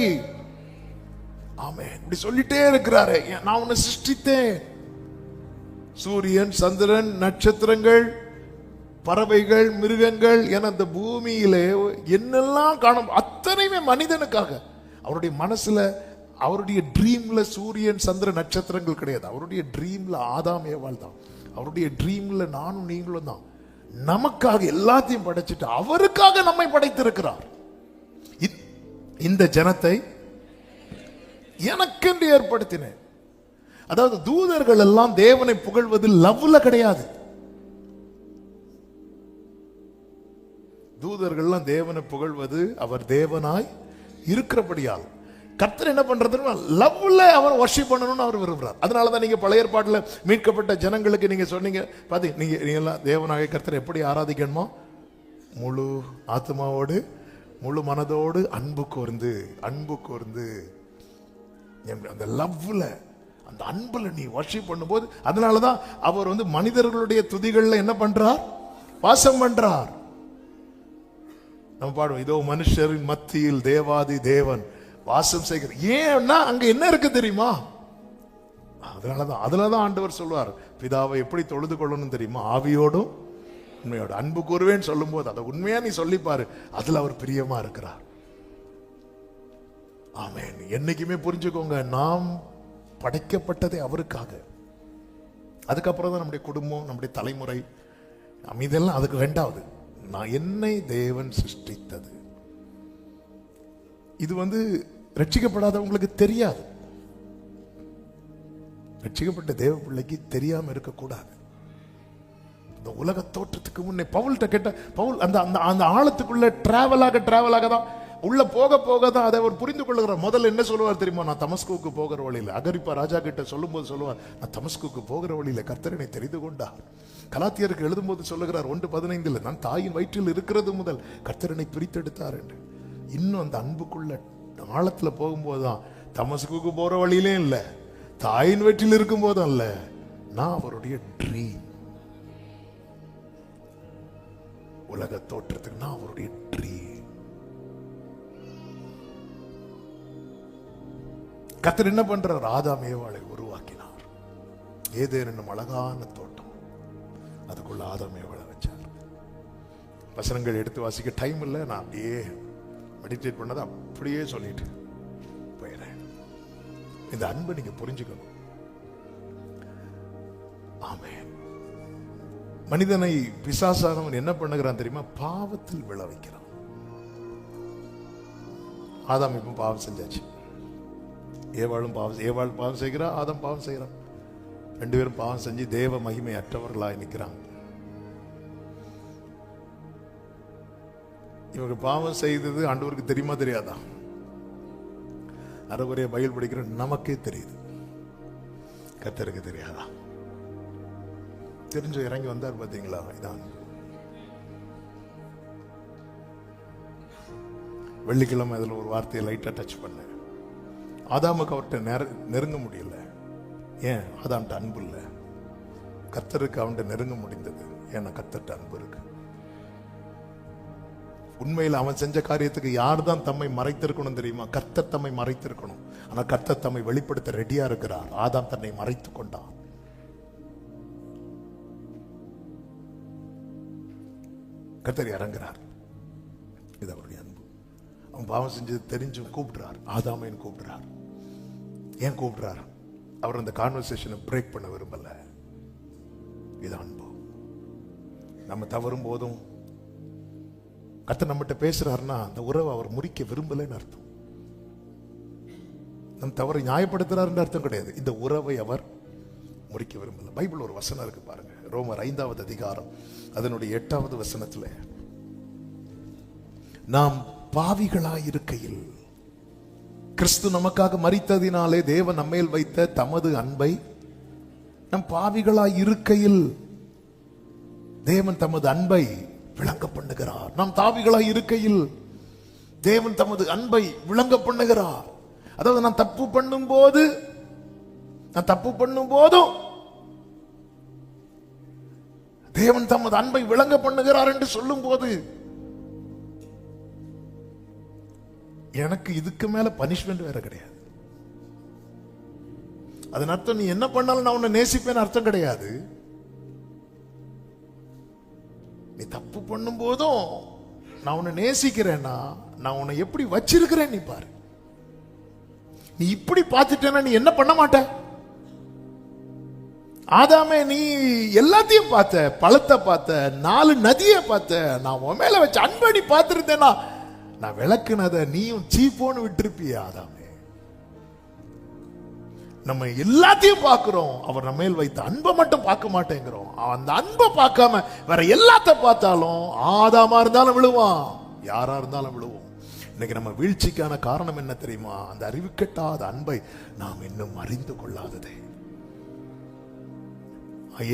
ஆமென். இப்படி சொல்லிட்டே இருக்கிறாரே, நான் உன்னை சிருஷ்டித்தேன். சூரியன், சந்திரன், நட்சத்திரங்கள், பறவைகள், மிருகங்கள் என அந்த பூமியிலே என்னெல்லாம் காணும் அத்தனையுமே மனிதனுக்காக. அவருடைய மனசுல, அவருடைய ட்ரீம்ல சூரியன், சந்திரன், நட்சத்திரங்கள் கிடையாது. அவருடைய ட்ரீம்ல ஆதாம் ஏவாள் தான். அவருடைய ட்ரீம்ல நானும் நீங்களும் தான். நமக்காக எல்லாத்தையும் படைச்சிட்டு அவருக்காக நம்மை படைத்திருக்கிறார். இந்த ஜனத்தை எனக்கென்று ஏற்படுத்தினேன். அதாவது தூதர்கள் எல்லாம் தேவனை புகழ்வது லவ்ல கிடையாது. தூதர்கள்லாம் தேவனை புகழ்வது அவர் தேவனாய் இருக்கிறபடியால். கர்த்தர் என்ன பண்றதுன்னா லவ்ல அவர் வர்ஷிப் பண்ணணும்னு அவர் விரும்புறார். அதனாலதான் நீங்க பழைய ஏற்பாட்டில் மீட்கப்பட்ட ஜனங்களுக்கு நீங்க சொன்னீங்க, பாத்தி நீங்க எல்லாம் தேவனாகிய கர்த்தர் எப்படி ஆராதிக்கணுமோ, முழு ஆத்மாவோடு முழு மனதோடு அன்பு கூர்ந்து அந்த லவ்ல, அந்த அன்புல நீ வர்ஷிப் பண்ணும்போது, அதனாலதான் அவர் மனிதர்களுடைய துதிகள்ல என்ன பண்றார்? வாசம் பண்றார். நம்ம பாடுவோம், இதோ மனுஷரின் மத்தியில் தேவாதி தேவன் வாசம் செய்கிற. ஏன்னா அங்க என்ன இருக்கு தெரியுமா? அதுலதான் ஆண்டவர் சொல்வார், பிதாவை எப்படி தொழுது கொள்ளணும் தெரியுமா? ஆவியோடும் உண்மையோட அன்பு கூறுவேன்னு சொல்லும் போது அதை உண்மையா நீ சொல்லிப்பாரு, அதுல அவர் பிரியமா இருக்கிறார். ஆமென். என்னைக்குமே புரிஞ்சுக்கோங்க, நாம் படைக்கப்பட்டதே அவருக்காக. அதுக்கப்புறம் தான் நம்முடைய குடும்பம், நம்முடைய தலைமுறை, இதெல்லாம் அதுக்கு ரெண்டாவது. நான் என்னை தேவன் சிருஷ்டித்தது. இது ரட்சிக்கப்படாதவங்களுக்கு தெரியாது. ரட்சிக்கப்பட்ட தேவ பிள்ளைக்கு தெரியாம இருக்கக்கூடாது. இந்த உலக தோற்றத்துக்கு முன்னே பவுல்கிட்ட கேட்ட, பவுல் அந்த ஆழத்துக்குள்ள டிராவலாக தான் உள்ள போக தான் அதை அவர் புரிந்து கொள்ளுகிறார். முதல்ல என்ன சொல்லுவார் தெரியுமா? நான் தமஸ்குவுக்கு போகிற வழியில், அகரிப்பா ராஜா கிட்ட சொல்லும் போது சொல்லுவார், நான் தமஸ்குவுக்கு போகிற வழியில கர்த்தர் என்னை தெரிந்து கொண்டார். கலாத்தியருக்கு எழுதும் போது சொல்லுகிறார் 1:15, நான் தாயின் வயிற்றில் இருக்கிறது முதல் கர்த்தர் என்னை பிரித்தெடுத்தார் என்று. இன்னும் அந்த அன்புக்குள்ள ஆழத்துல போகும்போதுதான், தமஸ்குவுக்கு போற வழியிலே இல்ல, தாயின் வயிற்றில் இருக்கும் போதும் அல்ல, நான் அவருடைய ட்ரீம். உலக தோற்றத்துக்கு நான் அவருடைய ட்ரீம். கர்த்தர் என்ன பண்றார்? ஆதாம் ஏவாளை உருவாக்கினார். ஏதேன் என்னும் அழகான தோட்டம், அதுக்குள்ள ஆதாம் ஏவாளை வச்சார். வசனங்கள் எடுத்து வாசிக்க டைம் இல்லை, நான் அப்படியே மெடிடேட் பண்ணதை அப்படியே சொல்லிட்டு போயிடுறேன். இந்த அன்பை நீங்க புரிஞ்சுக்கணும். ஆமென். மனிதனை பிசாசானவன் என்ன பண்ணுகிறான் தெரியுமா? பாவத்தில் விழ வைக்கிறான். ஆதாம் இப்ப பாவம் செஞ்சாச்சு, ஏவாள் பாவம் செய்கிறா, ஆதாம் பாவம் செய்கிறான். ரெண்டு பேரும் பாவம் செஞ்சு தேவ மகிமை அற்றவர்களாய் நிற்கிறாங்க. இவங்க பாவம் செய்தது ஆண்டவருக்கு தெரியுமா தெரியாதா? அரைகுறைய பைபிள் படிக்கிற நமக்கே தெரியுது, கர்த்தருக்கு தெரியாதா? தெரிஞ்சு இறங்கி வந்தார் பாத்தீங்களா? இதான் வெள்ளிக்கிழமை அதுல ஒரு வார்த்தையை லைட்டா டச் பண்ண. ஆதாமுக்கு அவர்கிட்ட நெருங்க முடியல. ஏன்? ஆதாம்கிட்ட அன்பு இல்லை. கர்த்தருக்கு அவன்கிட்ட நெருங்க முடிந்தது, ஏன்னா கர்த்தர்கிட்ட அன்பு இருக்கு. உண்மையில் அவன் செஞ்ச காரியத்துக்கு யார் தான் தம்மை மறைத்திருக்கணும் தெரியுமா? கர்த்தர் தம்மை மறைத்திருக்கணும். ஆனா கர்த்தர் தம்மை வெளிப்படுத்த ரெடியா இருக்கிறார். ஆதாம் தன்னை மறைத்து கொண்டான். கர்த்தர் இறங்குறார். இது அவருடைய அன்பு. அவன் பாவம் செஞ்சது தெரிஞ்சும் கூப்பிடுறார், ஆதாமைன்னு கூப்பிடுறார். ஏன் கூப்பிடுறார்? அவர் அந்த கான்வர்சேஷனை பிரேக் பண்ண விரும்பல. இது அன்பு. நம்ம தவறும் போதும் கர்த்தர் நம்மகிட்ட பேசுறாருன்னா அந்த உறவை அவர் முறிக்க விரும்பலைன்னு அர்த்தம். நம் தவறை நியாயப்படுத்துறாருன்னு அர்த்தம் கிடையாது. இந்த உறவை அவர் முறிக்க விரும்பல. பைபிள் ஒரு வசனம் இருக்கு பாருங்க, ரோமர் 5வது அதிகாரம் அதனுடைய 8வது வசனத்துல, நாம் பாவிகளாய் இருக்கையில் கிறிஸ்து நமக்காக மரித்ததினாலே தேவன் நம்மேல் வைத்த தமது அன்பை, நம் பாவிகளாய் இருக்கையில் தேவன் தமது அன்பை விளங்க பண்ணுகிறார். நாம் பாவிகளாய் இருக்கையில் தேவன் தமது அன்பை விளங்க பண்ணுகிறார். அதாவது நான் தப்பு பண்ணும் போதும் தேவன் தமது அன்பை விளங்க பண்ணுகிறார் என்று சொல்லும் போது எனக்கு இதுக்கு மேல பனிஷ்மெண்ட் வேற கிடையாது. அதன் அர்த்தம் நீ என்ன பண்ணாலும் நான் உன்னை நேசிப்பேன்னு அர்த்தம் கிடையாது. நீ தப்பு பண்ணும் போதும் நான் உன்னை நேசிக்கிறேன்னா நான் உன்னை எப்படி வச்சிருக்கிறேன் நீ பாரு. நீ இப்படி பார்த்துட்டேன்னா நீ என்ன பண்ண மாட்ட? ஆதாமே, நீ எல்லாத்தையும் பார்த்த, பழத்தை பார்த்த, 4 நதியை பார்த்த, நான் உன் மேல வச்ச அன்பை நீ பார்த்திருந்தேன்னா நான் விளக்குனதை நீயும் சீப்போன்னு விட்டுருப்பிய. ஆதாமே, நம்ம எல்லாத்தையும் பார்க்கிறோம், அவர் நம்ம மேல் வைத்த அன்பை மட்டும் பார்க்க மாட்டேங்கிறோம். அந்த அன்பை பார்க்காம வேற எல்லாத்த பார்த்தாலும் ஆதாமா இருந்தாலும் விழுவான், யாரா இருந்தாலும் விழுவோம். இன்னைக்கு நம்ம வீழ்ச்சிக்கான காரணம் என்ன தெரியுமா? அந்த அறிவு கெட்டாத அன்பை நாம் இன்னும் அறிந்து கொள்ளாததே.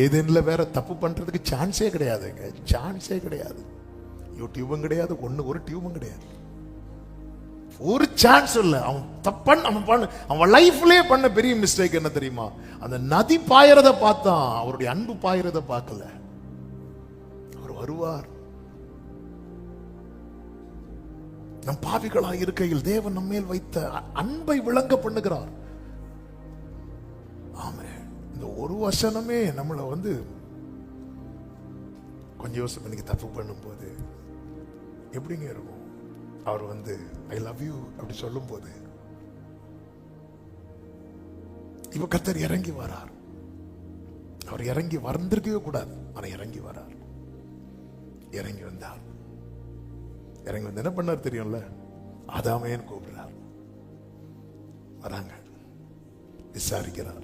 ஏதேன்ல வேற தப்பு பண்றதுக்கு சான்ஸே கிடையாதுங்க, சான்ஸே கிடையாது. யூடியூபும் கிடையாது, ஒரு டியூபும் கிடையாது, ஒரு சான்ஸ் இல்ல. அவன் லைஃப்லயே பண்ண பெரிய மிஸ்டேக் என்ன தெரியுமா? அந்த நதி பாயறத பார்த்தான், அவருடைய அன்பு பாயறத பார்க்கல. அவர் வருவார். நம் பாவிகளாய் இருக்கையில் தேவன் நம்மேல் வைத்த அன்பை விளங்க பண்ணுகிறார். ஆமே, இந்த ஒரு வசனமே நம்மளை கொஞ்சம் யோசனை பண்ணி தப்பு பண்ணும் போது எப்படிங்க இருக்கும்? அவர் ஐ லவ் யூ அப்படி சொல்லும் போது இப்ப கர்த்தர் இறங்கி வரார். அவர் இறங்கி வந்திருக்கவே கூடாது, ஆனா இறங்கி வரார். இறங்கி வந்தார். இறங்கி வந்து என்ன பண்ணார் தெரியும்ல? ஆதாமேன்னு கூப்பிடுறார். வராங்க, விசாரிக்கிறார்.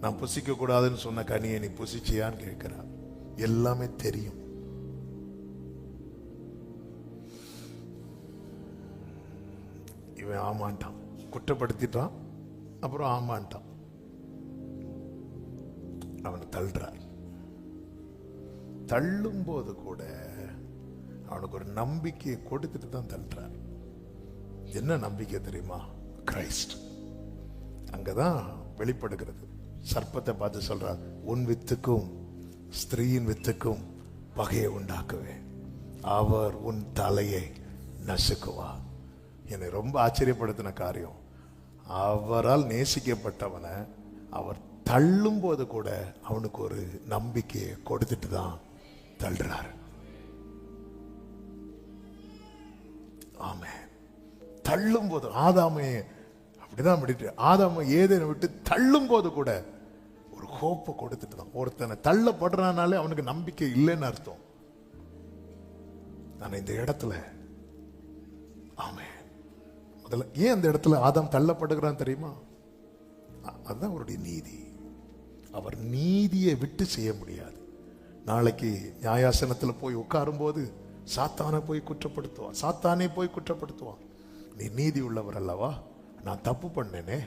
நான் புசிக்க கூடாதுன்னு சொன்ன கனியை நீ புசிச்சியான்னு கேட்கிறார். எல்லாமே தெரியும். இவன் ஆமான்ட்டான், குற்றப்படுத்திட்டான், அப்புறம் ஆமான்ட்டான். அவனை தள்ளுறார். தள்ளும் போது கூட அவனுக்கு ஒரு நம்பிக்கையை கொடுத்துட்டு தான் தள்ளுறார். என்ன நம்பிக்கை தெரியுமா? கிரைஸ்ட். அங்கதான் வெளிப்படுகிறது. சர்ப்பத்தை பார்த்து சொல்றார், உன் வித்துக்கும் ஸ்திரீயின் வித்துக்கும் பகையை உண்டாக்குவேன், அவர் உன் தலையை நசுக்குவார். என்னை ரொம்ப ஆச்சரியப்படுத்தின காரியம், அவரால் நேசிக்கப்பட்டவனை அவர் தள்ளும் போது கூட அவனுக்கு ஒரு நம்பிக்கையை கொடுத்துட்டு தான் தள்ளுறாரு. ஆமே, தள்ளும் போது ஆதாமே அப்படிதான் விட்டு, ஆதாம ஏதேனை விட்டு தள்ளும் போது கூட ஒரு ஹோப்பை கொடுத்துட்டு தான். ஒருத்தனை தள்ளப்படுறானாலே அவனுக்கு நம்பிக்கை இல்லைன்னு அர்த்தம். நான் இந்த இடத்துல ஆமே, முதல்ல ஏன் அந்த இடத்துல ஆதாம் தள்ளப்படுகிறான் தெரியுமா? அதுதான் அவருடைய நீதி. அவர் நீதியை விட்டு செய்ய முடியாது. நாளைக்கு நியாயாசனத்தில் போய் உட்காரும் போது சாத்தானை போய் குற்றப்படுத்துவான், சாத்தானே போய் குற்றப்படுத்துவான். நீ நீதி உள்ளவர் அல்லவா, நான் தப்பு பண்ணேனே,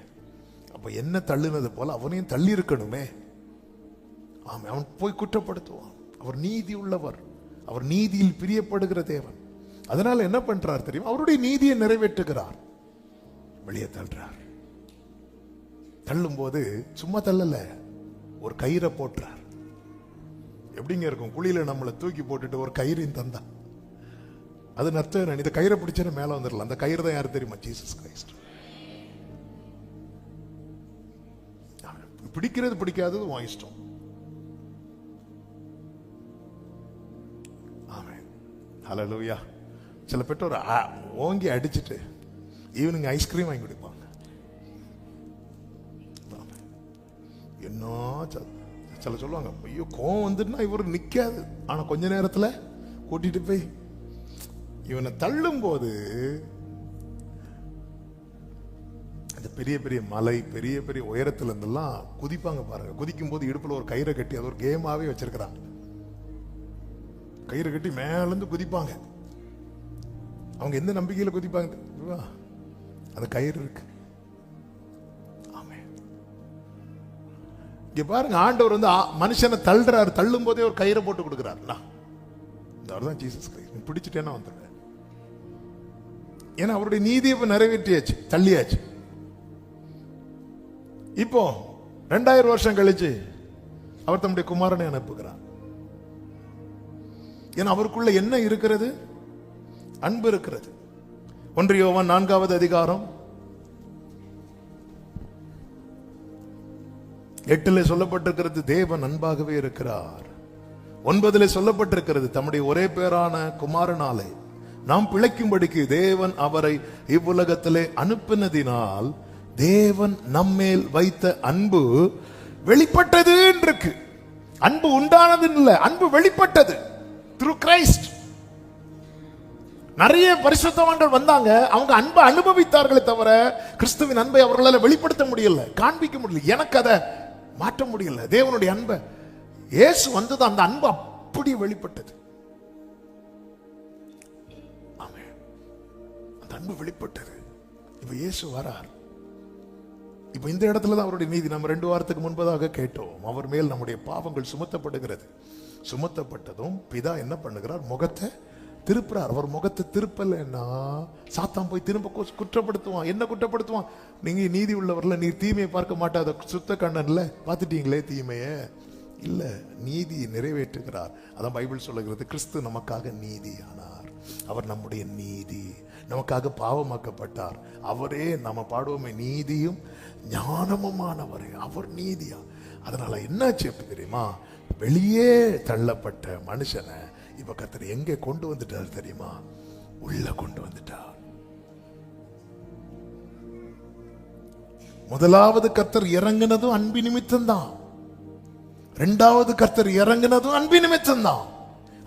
அப்ப என்ன தள்ளுனது போல அவனையும் தள்ளி இருக்கணுமே. ஆமா, அவன் போய் குற்றப்படுத்துவான். அவர் நீதி உள்ளவர், அவர் நீதியில் பிரியப்படுகிற தேவன். அதனால என்ன பண்றார் தெரியுமா? அவருடைய நீதியை நிறைவேற்றுகிறார், வெளியே தள்ளுறார். தள்ளும் போது சும்மா தள்ளல, ஒரு கயிறை போட்டுறார். எப்படிங்க இருக்கும்? குழியில நம்மளை தூக்கி போட்டுட்டு ஒரு கயிறையும் தந்தா, அது அர்த்தம் இந்த கயிறை பிடிச்சா மேல வந்துடலாம். அந்த கயிறு தான் யாரு தெரியுமா? Jesus Christ. பிடிக்கிறது பிடிக்காதது உன் இஷ்டம். ஆமென், ஹல்லேலூயா. சில பெற்றோர் ஓங்கி அடிச்சுட்டு ஈவினிங் ஐஸ்கிரீம் வாங்கி கொடுப்பாங்க. என்ன சில சொல்லுவாங்க, ஐயோ கோவம் வந்துட்டுனா இவர் நிக்காது, ஆனா கொஞ்ச நேரத்துல கூட்டிட்டு போய் இவனை தள்ளும் போது அந்த பெரிய பெரிய மலை, பெரிய பெரிய உயரத்துல இருந்தெல்லாம் குதிப்பாங்க பாருங்க. குதிக்கும் போது இடுப்புல ஒரு கயிறை கட்டி, அது ஒரு கேமாவே வச்சிருக்கிறாங்க. கயிறை கட்டி மேல இருந்து குதிப்பாங்க. அவங்க எந்த நம்பிக்கையில குதிப்பாங்க? அந்த கயிறு இருக்கு. இங்க பாருங்க, ஆண்டவர் வந்து மனுஷனை தள்ளுறாரு. தள்ளும் போதே ஒரு கயிறை போட்டு கொடுக்கிறார். தான் ஜீசஸ் கிரைஸ்ட். பிடிச்சிட்டேன்னா வந்துடுறேன். ஏன்னா அவருடைய நீதியை இப்ப நிறைவேற்றியாச்சு, தள்ளியாச்சு. இப்போ 2000 வருஷம் கழிச்சு அவர் தம்முடைய குமாரனை அனுப்புகிறார். ஏன்னா அவருக்குள்ள என்ன இருக்கிறது? அன்பு இருக்கிறது. 1 யோவான் 4வது அதிகாரம் 8 சொல்லப்பட்டிருக்கிறது, தேவன் அன்பாகவே இருக்கிறார். 9 சொல்லப்பட்டிருக்கிறது, தம்முடைய ஒரே பேரான குமாரனாலே நாம் பிழைக்கும்படிக்கு தேவன் அவரை இவ்வுலகத்திலே அனுப்பினதினால் தேவன் நம்மேல் வைத்த அன்பு வெளிப்பட்டது இருக்கு. அன்பு உண்டானது இல்ல, அன்பு வெளிப்பட்டது through Christ. நிறைய பரிசுத்தவான்கள் வந்தாங்க, அவங்க அன்பை அனுபவித்தார்களே தவிர கிறிஸ்துவின் அன்பை அவர்களால் வெளிப்படுத்த முடியல, காண்பிக்க முடியல. எனக்கு அதை மாற்ற முடியல. தேவனுடைய அன்பை இயேசு வந்தது, அந்த அன்பு அப்படி வெளிப்பட்டது. ஆமென். அந்த அன்பு வெளிப்பட்டது. இப்ப இயேசு வரார். இப்ப இந்த இடத்துல தான் அவருடைய நீதி நம்ம 2 வாரத்துக்கு முன்பதாக கேட்டோம். அவர் மேல் நம்முடைய பாவங்கள் சுமத்தப்படுகிறது. சுமத்தப்பட்டதும் பிதா என்ன பண்ணுகிறார்? முகத்தை திருப்புறார். அவர் முகத்தை திருப்பலன்னா சாத்தான் போய் திரும்ப குற்றப்படுத்துவான். என்ன குற்றப்படுத்துவான்? நீங்க நீதி உள்ளவர்ல, நீ தீமையை பார்க்க மாட்டாத சுத்த கண்ணன்ல பார்த்துட்டீங்களே தீமைய. இல்ல, நீதி நிறைவேற்றுகிறார். அதான் பைபிள் சொல்லுகிறது, கிறிஸ்து நமக்காக நீதி ஆனார். அவர் நம்முடைய நீதி, நமக்காக பாவமாக்கப்பட்டார். அவரே நம்ம பாடுவோமே, நீதியும் ஞானமுமானவர். அவர் நீதியா. அதனால என்னாச்சு தெரியுமா? வெளியே தள்ளப்பட்ட மனுஷனை இப்ப கர்த்தர் எங்க கொண்டு வந்துட்டார் தெரியுமா? உள்ள கொண்டு வந்துட்டார். முதலாவது கர்த்தர் இறங்கினதும் அன்பு நிமித்தம் தான். 2வது கர்த்தர் இறங்கினதும் அன்பு நிமித்தம் தான்.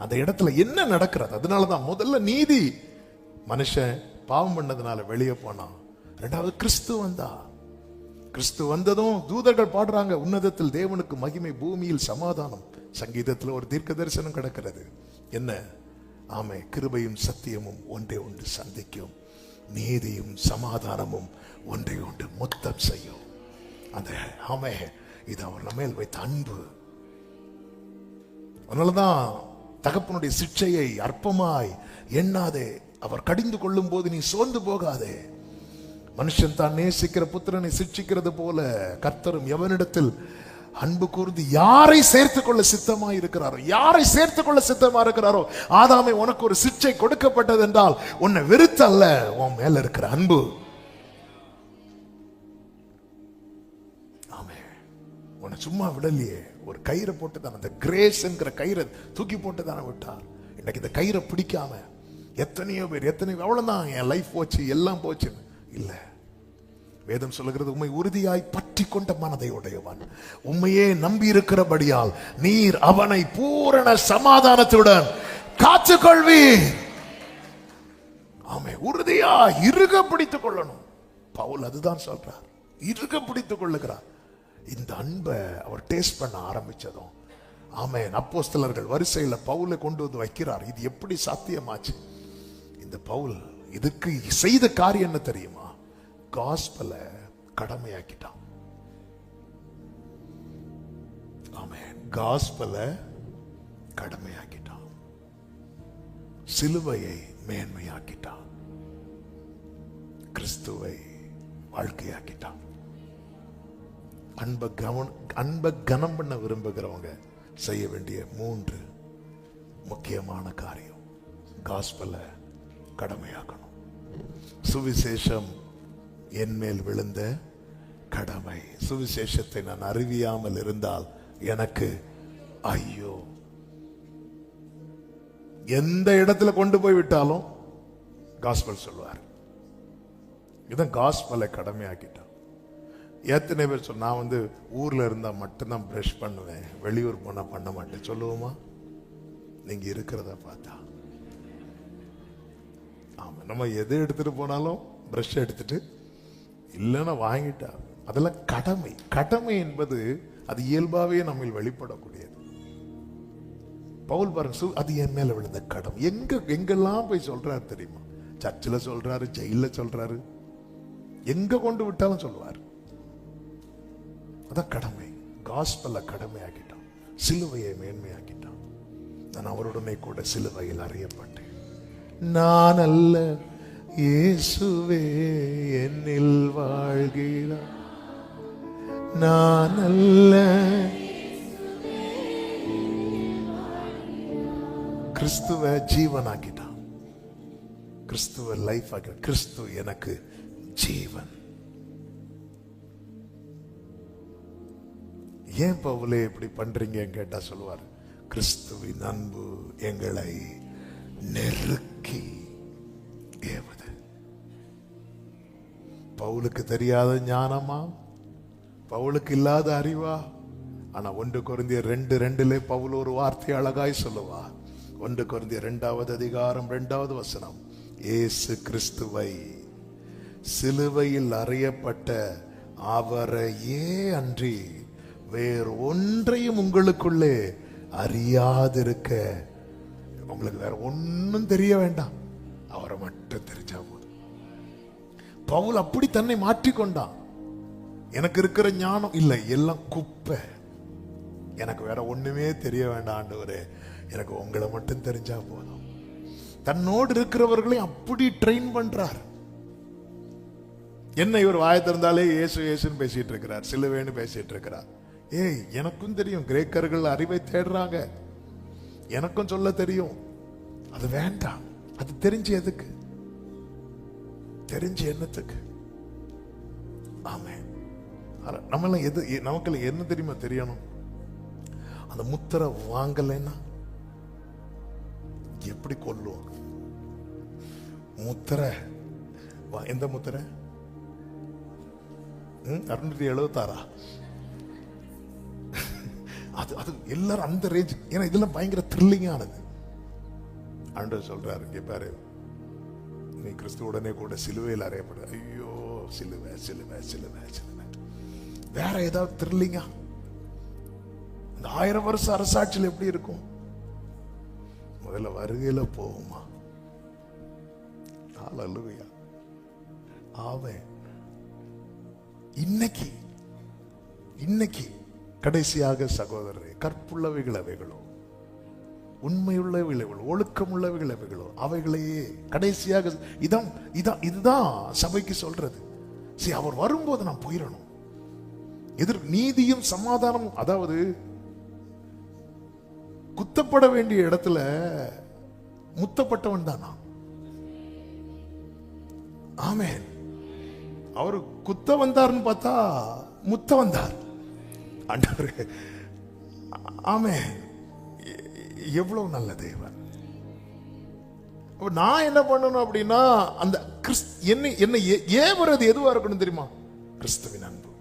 அந்த இடத்துல என்ன நடக்கிறது? அதனாலதான் முதல்ல நீதி, மனுஷன் பாவம் பண்ணதுனால வெளியே போனான். 2வது கிறிஸ்து வந்தா. கிறிஸ்து வந்ததும் தூதர்கள் பாடுறாங்க, உன்னதத்தில் தேவனுக்கு மகிமை, பூமியில் சமாதானம். சங்கீதத்தில் ஒரு தீர்க்க தரிசனம் கிடக்கிறது. என்ன? ஆமை, கிருபையும் சத்தியமும் ஒன்றே ஒன்று சந்திக்கும், நீதியும் சமாதானமும் ஒன்றே ஒன்று முத்தம் செய்யும். அந்த ஆமை, இது அவர் நம்ம மேல் வைத்த அன்பு. அதனாலதான் தகப்பனுடைய சிட்சையை அற்பமாய் எண்ணாதே. அவர் கடிந்து கொள்ளும் போது நீ சோர்ந்து போகாதே. மனுஷன் தான் நேசிக்கிற புத்திரனை சிட்சிக்கிறது போல கர்த்தரும் எவனிடத்தில் அன்பு கூர்ந்து யாரை சேர்த்துக் கொள்ள சித்தமா இருக்கிறாரோ, யாரை சேர்த்துக் கொள்ள சித்தமா இருக்கிறாரோ. ஆதாமே, உனக்கு ஒரு சிட்சை கொடுக்கப்பட்டது என்றால் உன்னை வெறுத்தல்ல, உன் மேல இருக்கிற அன்பு. ஆமே, உன்னை சும்மா விடலையே, ஒரு கயிறை போட்டுதான், அந்த கிரேஸ் என்கிற கயிறை தூக்கி போட்டுதானே விட்டார். இன்னைக்கு இந்த கயிறை பிடிக்காம எத்தனையோ பேர், அவ்வளவுதான் என் லைஃப் போச்சு, எல்லாம் போச்சு. இல்ல, வேதம் சொல்லுகிறது, உம்மை உறுதியாய் பற்றி கொண்ட மனதை உடையவன், உம்மையே நம்பி இருக்கிறபடியால் நீர் அவனை பூரண சமாதானத்துடன் காத்துக்கொள்வீர். ஆமே, உறுதியா இறுக பிடித்துக் கொள்ளணும். பவுல் அதுதான் சொல்றார், இறுக பிடித்துக் கொள்ளுகிறார். இந்த அன்பை அவர் டேஸ்ட் பண்ண ஆரம்பிச்சதும், ஆமென், அப்போஸ்தலர்கள் வரிசையில பவுலை கொண்டு வந்து வைக்கிறார். இது எப்படி சாத்தியமாச்சு? இந்த பவுல் இதுக்கு செய்த காரியம் என்ன தெரியுமா? காஸ்பலை கடமையாக்கிட்டான். ஆமென், காஸ்பலை கடமையாக்கிட்டான். சிலுவையை மேன்மையாக்கிட்டான். கிறிஸ்துவை வாழ்க்கையாக்கிட்டான். அன்பை கனம் பண்ண விரும்புகிறவங்க செய்ய வேண்டிய 3 முக்கியமான காரியம். காஸ்பலை கடமையாக்கணும். சுவிசேஷம் என் மேல் விழுந்த கடமை. சுவிசேஷத்தை நான் அறிவியாமல் இருந்தால் எனக்கு ஐயோ. எந்த இடத்துல கொண்டு போய் விட்டாலும் காஸ்பல் சொல்வார். இதான் காஸ்பலை கடமையாக்கிட்டான். எத்தனை பேர் சொல், நான் ஊர்ல இருந்தா மட்டும்தான் பிரஷ் பண்ணுவேன், வெளியூர் போனா பண்ண மாட்டேன் சொல்லுவோமா? நீங்க இருக்கிறத பார்த்தா. ஆமா, நம்ம எது எடுத்துட்டு போனாலும் பிரஷ் எடுத்துட்டு இல்லைன்னா வாங்கிட்டா. அதெல்லாம் கடமை. கடமை என்பது அது இயல்பாவே நம்ம வெளிப்படக்கூடியது. பவுல் பாருங்க, அது என் மேல விழுந்த கடமை. எங்கெல்லாம் போய் சொல்றாரு தெரியுமா? சர்ச்சில் சொல்றாரு, ஜெயில சொல்றாரு, எங்க கொண்டு விட்டாலும் சொல்லுவார். அதான் கடமை. காஸ்பல்ல கடமையாக்கிட்டான், சிலுவையை மேன்மையாக்கிட்டான். நான் அவருடனே கூட சிலுவையில் அறியப்பட்டேன். நான் அல்ல, இயேசுவே என்னில் வாழ்கிறார். நான் அல்ல, கிறிஸ்துவ ஜீவனாக்கிட்டான், கிறிஸ்துவ லைஃப் ஆக்கிட்டான். கிறிஸ்து எனக்கு ஜீவன். ஏன் பவுலே இப்படி பண்றீங்க கேட்டா சொல்லுவார், கிறிஸ்துவின் அன்பு எங்களை நெருக்கி ஏவுது. பவுலுக்கு தெரியாத ஞானமா? பவுலுக்கு இல்லாத அறிவா? ஆனா 1 கொரிந்தியர் 2:2 பவுல் ஒரு வார்த்தை அழகாய் சொல்லுவா. 1 கொரிந்தியர் 2வது அதிகாரம் 2வது வசனம், இயேசு கிறிஸ்துவை சிலுவையில் அறையப்பட்ட அவரையே அன்றி வேறு ஒன்றையும் உங்களுக்குள்ளே அறியாதிருக்க. உங்களுக்கு வேற ஒன்னும் தெரிய வேண்டாம், அவரை மட்டும் தெரிஞ்சா போதும். பவுல் அப்படி தன்னை மாற்றிக்கொண்டான். எனக்கு இருக்கிற ஞானம் இல்லை, எல்லாம் குப்பை, எனக்கு வேற ஒண்ணுமே தெரிய வேண்டாம் ஆண்டவரே, எனக்கு உங்களை மட்டும் தெரிஞ்சா போதும். தன்னோடு இருக்கிறவர்களையும் அப்படி ட்ரெயின் பண்றார். என்ன இவர் வாயை திறந்தாலே இயேசு இயேசுன்னு பேசிட்டு இருக்கிறார், சிலுவைன்னு பேசிட்டு இருக்கிறார். ஏய், எனக்கும் தெரியும் கிரேக்கர்கள் அறிவை தேடுறாங்க, எனக்கும் சொல்ல தெரியும். அது வேண்டாம். அது தெரிஞ்சு எதுக்கு? தெரிஞ்சு என்னத்துக்கு? ஆமென். நம்மளாம் எது, நமக்கு என்ன தெரியுமா தெரியணும்? அந்த முத்திரை வாங்கலைன்னா எப்படி கொல்லுவோம்? முத்திரை, எந்த முத்திரை? 676. அது அது எல்லாரும் அந்த ரேஞ்ச். ஏன்னா இதெல்லாம் பயங்கர த்ரில்லிங்கானது. ஆண்டவர் சொல்றாரு, இங்க பாரு, நீ கிறிஸ்து உடனே கூட சிலுவையில் அறையப்படு. ஐயோ, சிலுவை சிலுவை சிலுவை சிலுவை. வேற ஏதாவது த்ரில்லிங்கா? இந்த 1000 வருஷ அரசாட்சியில் எப்படி இருக்கும்? முதல்ல வருகையில போகுமா? ஹல்லேலூயா. ஆமென். இன்னைக்கு கடைசியாக சகோதரரே, கற்புள்ளவைகள் அவைகளோ, உண்மையுள்ளவைகளோ, ஒழுக்கமுள்ளவைகள் அவைகளோ, அவைகளையே கடைசியாக. இதுதான் சபைக்கு சொல்றது. சரி, அவர் வரும்போது நான் போயிடணும். நீதியும் சமாதானமும், அதாவது குத்தப்பட வேண்டிய இடத்துல முத்தப்பட்டவன் தான் நான். ஆமென். அவரு குத்த வந்தார்னு பார்த்தா முத்த வந்தார் ஆண்டவரே. ஆமென். எவ்வளவு நல்ல தேவன். நான் என்ன பண்ணணும் அப்படின்னா, அந்த என்ன ஏவுறது எதுவா இருக்கணும் தெரியுமா? கிறிஸ்துவின் அன்பு.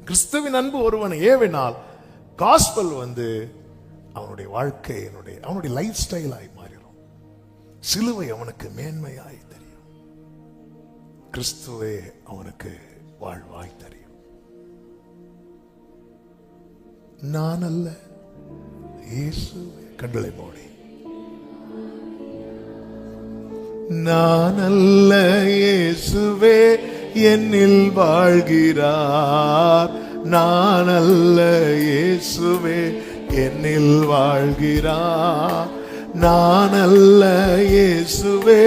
கிறிஸ்துவின் அன்பு ஒருவனை ஏவினால் காஸ்பல் அவனுடைய வாழ்க்கை, அவனுடைய லைஃப் ஸ்டைலாய் மாறிடும். சிலுவை அவனுக்கு மேன்மையாய் தெரியும், கிறிஸ்துவே அவனுக்கு வாழ்வாய் தெரியும். நான் அல்ல, இயேசுவே. கண்களை மூடி, நான் அல்ல, இயேசுவே என்னில் வாழ்கிறார். நான் அல்ல, இயேசுவே என்னில் வாழ்கிறார். நான் அல்ல, இயேசுவே.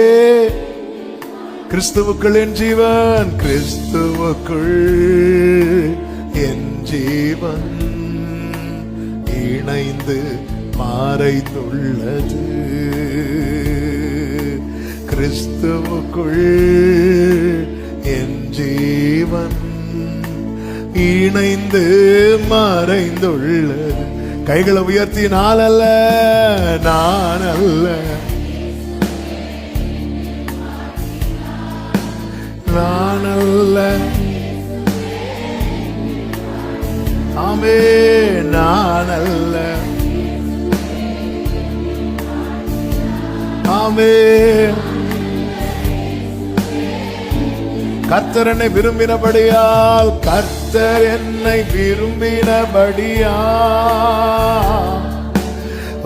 கிறிஸ்துவுக்குள் என் ஜீவன், கிறிஸ்துவுக்குள் என் ஜீவன் இணைந்து மறைந்துள்ளது. கிறிஸ்துவுக்குள் என் ஜீவன் இணைந்து மறைந்துள்ளது. கைகளை உயர்த்தி, நான் அல்ல, நான் அல்ல, நான் அல்ல, ஆமென். கர்த்தர் என்னை விரும்பினபடியால், கர்த்தர் என்னை விரும்பினபடியால்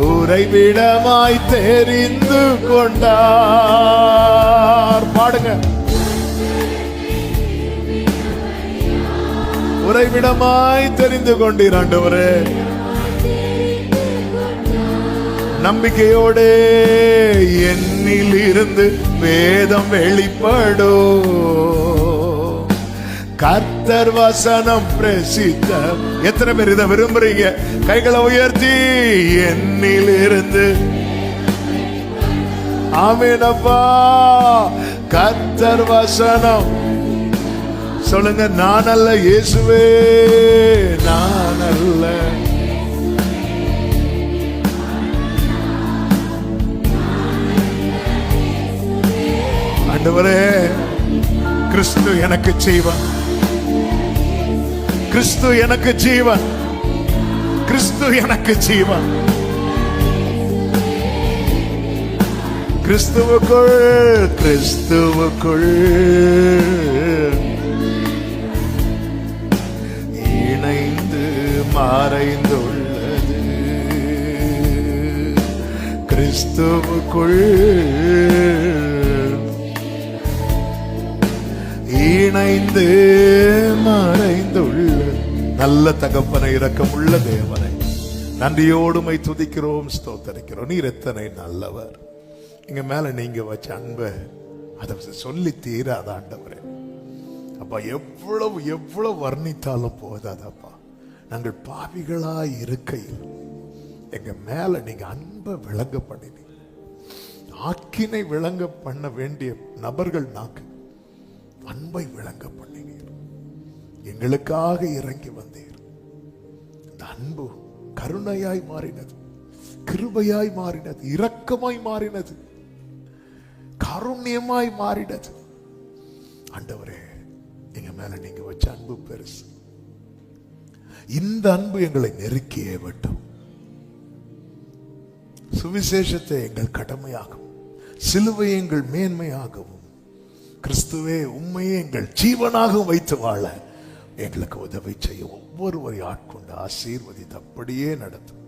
உறைவிடமாய் தெரிந்து கொண்டார். பாடுங்க. உறைவிடமாய் தெரிந்து கொண்டீர் ஆண்டவரே. நம்பிக்கையோடு என்னில் இருந்து வேதம் வெளிப்படும். கர்த்தர் வசனம் பிரசித்த. எத்தனை பேர் இதை விரும்புறீங்க? கைகளை உயர்த்தி. என்னில் இருந்து. ஆமென் அப்பா. கர்த்தர் வசனம் சொல்லுங்க. நான் அல்ல இயேசுவே, நான் அல்ல. ஆண்டவரே, கிறிஸ்து எனக்கு ஜீவன், கிறிஸ்து எனக்கு ஜீவன், கிறிஸ்து எனக்கு ஜீவன். கிறிஸ்துவுக்குள், கிறிஸ்துவுக்குள் இணைந்து மறைந்துள்ளது. கிறிஸ்துவுக்குள் இணைந்து மறைந்துள்ள நல்ல தகப்பனை, இரக்கமுள்ள தேவனை நன்றியோடுமை துதிக்கிறோம், ஸ்தோத்தரிக்கிறோம். நீர் எத்தனை நல்லவர். இங்க மேல நீங்க வச்ச அன்பை அதை சொல்லி தீராத ஆண்டவரே. அப்பா, எவ்வளவு எவ்வளவு வர்ணித்தாலும் போதாதப்பா. நாங்கள் பாவிகளாய் இருக்கையில் எங்க மேல நீங்க அன்பை விளங்க பண்ணினீங்க. ஆக்கினை விளங்க பண்ண வேண்டிய நபர்கள் நாக்கு அன்பை விளங்க பண்ணினீர். எங்களுக்காக இறங்கி வந்தீர். இந்த அன்பு கருணையாய் மாறினது, கிருபையாய் மாறினது, இரக்கமாய் மாறினது, காருண்யமாய் மாறினது. ஆண்டவரே, எங்க மேல நீங்க வச்ச அன்பு பெருசு. இந்த அன்பு எங்களை நெருக்கியே விட்டோம். சுவிசேஷத்தை எங்கள் கடமையாகும், சிலுவை எங்கள் மேன்மையாகவும், கிறிஸ்துவே உண்மையே எங்கள் ஜீவனாகவும் வைத்து வாழ எங்களுக்கு உதவி செய்ய ஒவ்வொருவரை ஆட்கொண்டு ஆசீர்வதித்து அப்படியே நடத்தும்.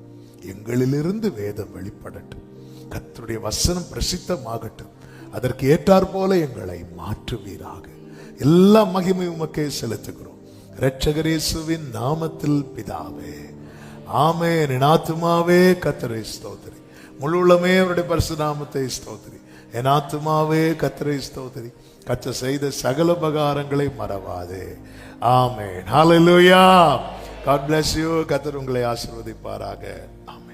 எங்களிலிருந்து வேதம் வெளிப்படட்டும். கர்த்தருடைய வசனம் பிரசித்தமாகட்டும். அதற்கு ஏற்றாற் போல எங்களை மாற்றுவீராக. எல்லா மகிமை உமக்கே செலுத்துகிறோம். இரட்சகர் இயேசுவின் நாமத்தில் பிதாவே, ஆமென். என் ஆத்துமாவே கர்த்தரை ஸ்தோத்திரி, முழு உள்ளமே அவருடைய பரிசுத்த நாமத்தை ஸ்தோத்திரி. என் ஆத்துமாவே கர்த்தரை ஸ்தோத்திரி, கர்த்தர் செய்த சகல உபகாரங்களை மறவாதே. ஆமென். ஹல்லேலூயா. God bless you. கர்த்தர் உங்களை ஆசீர்வதிப்பாராக. ஆமென்.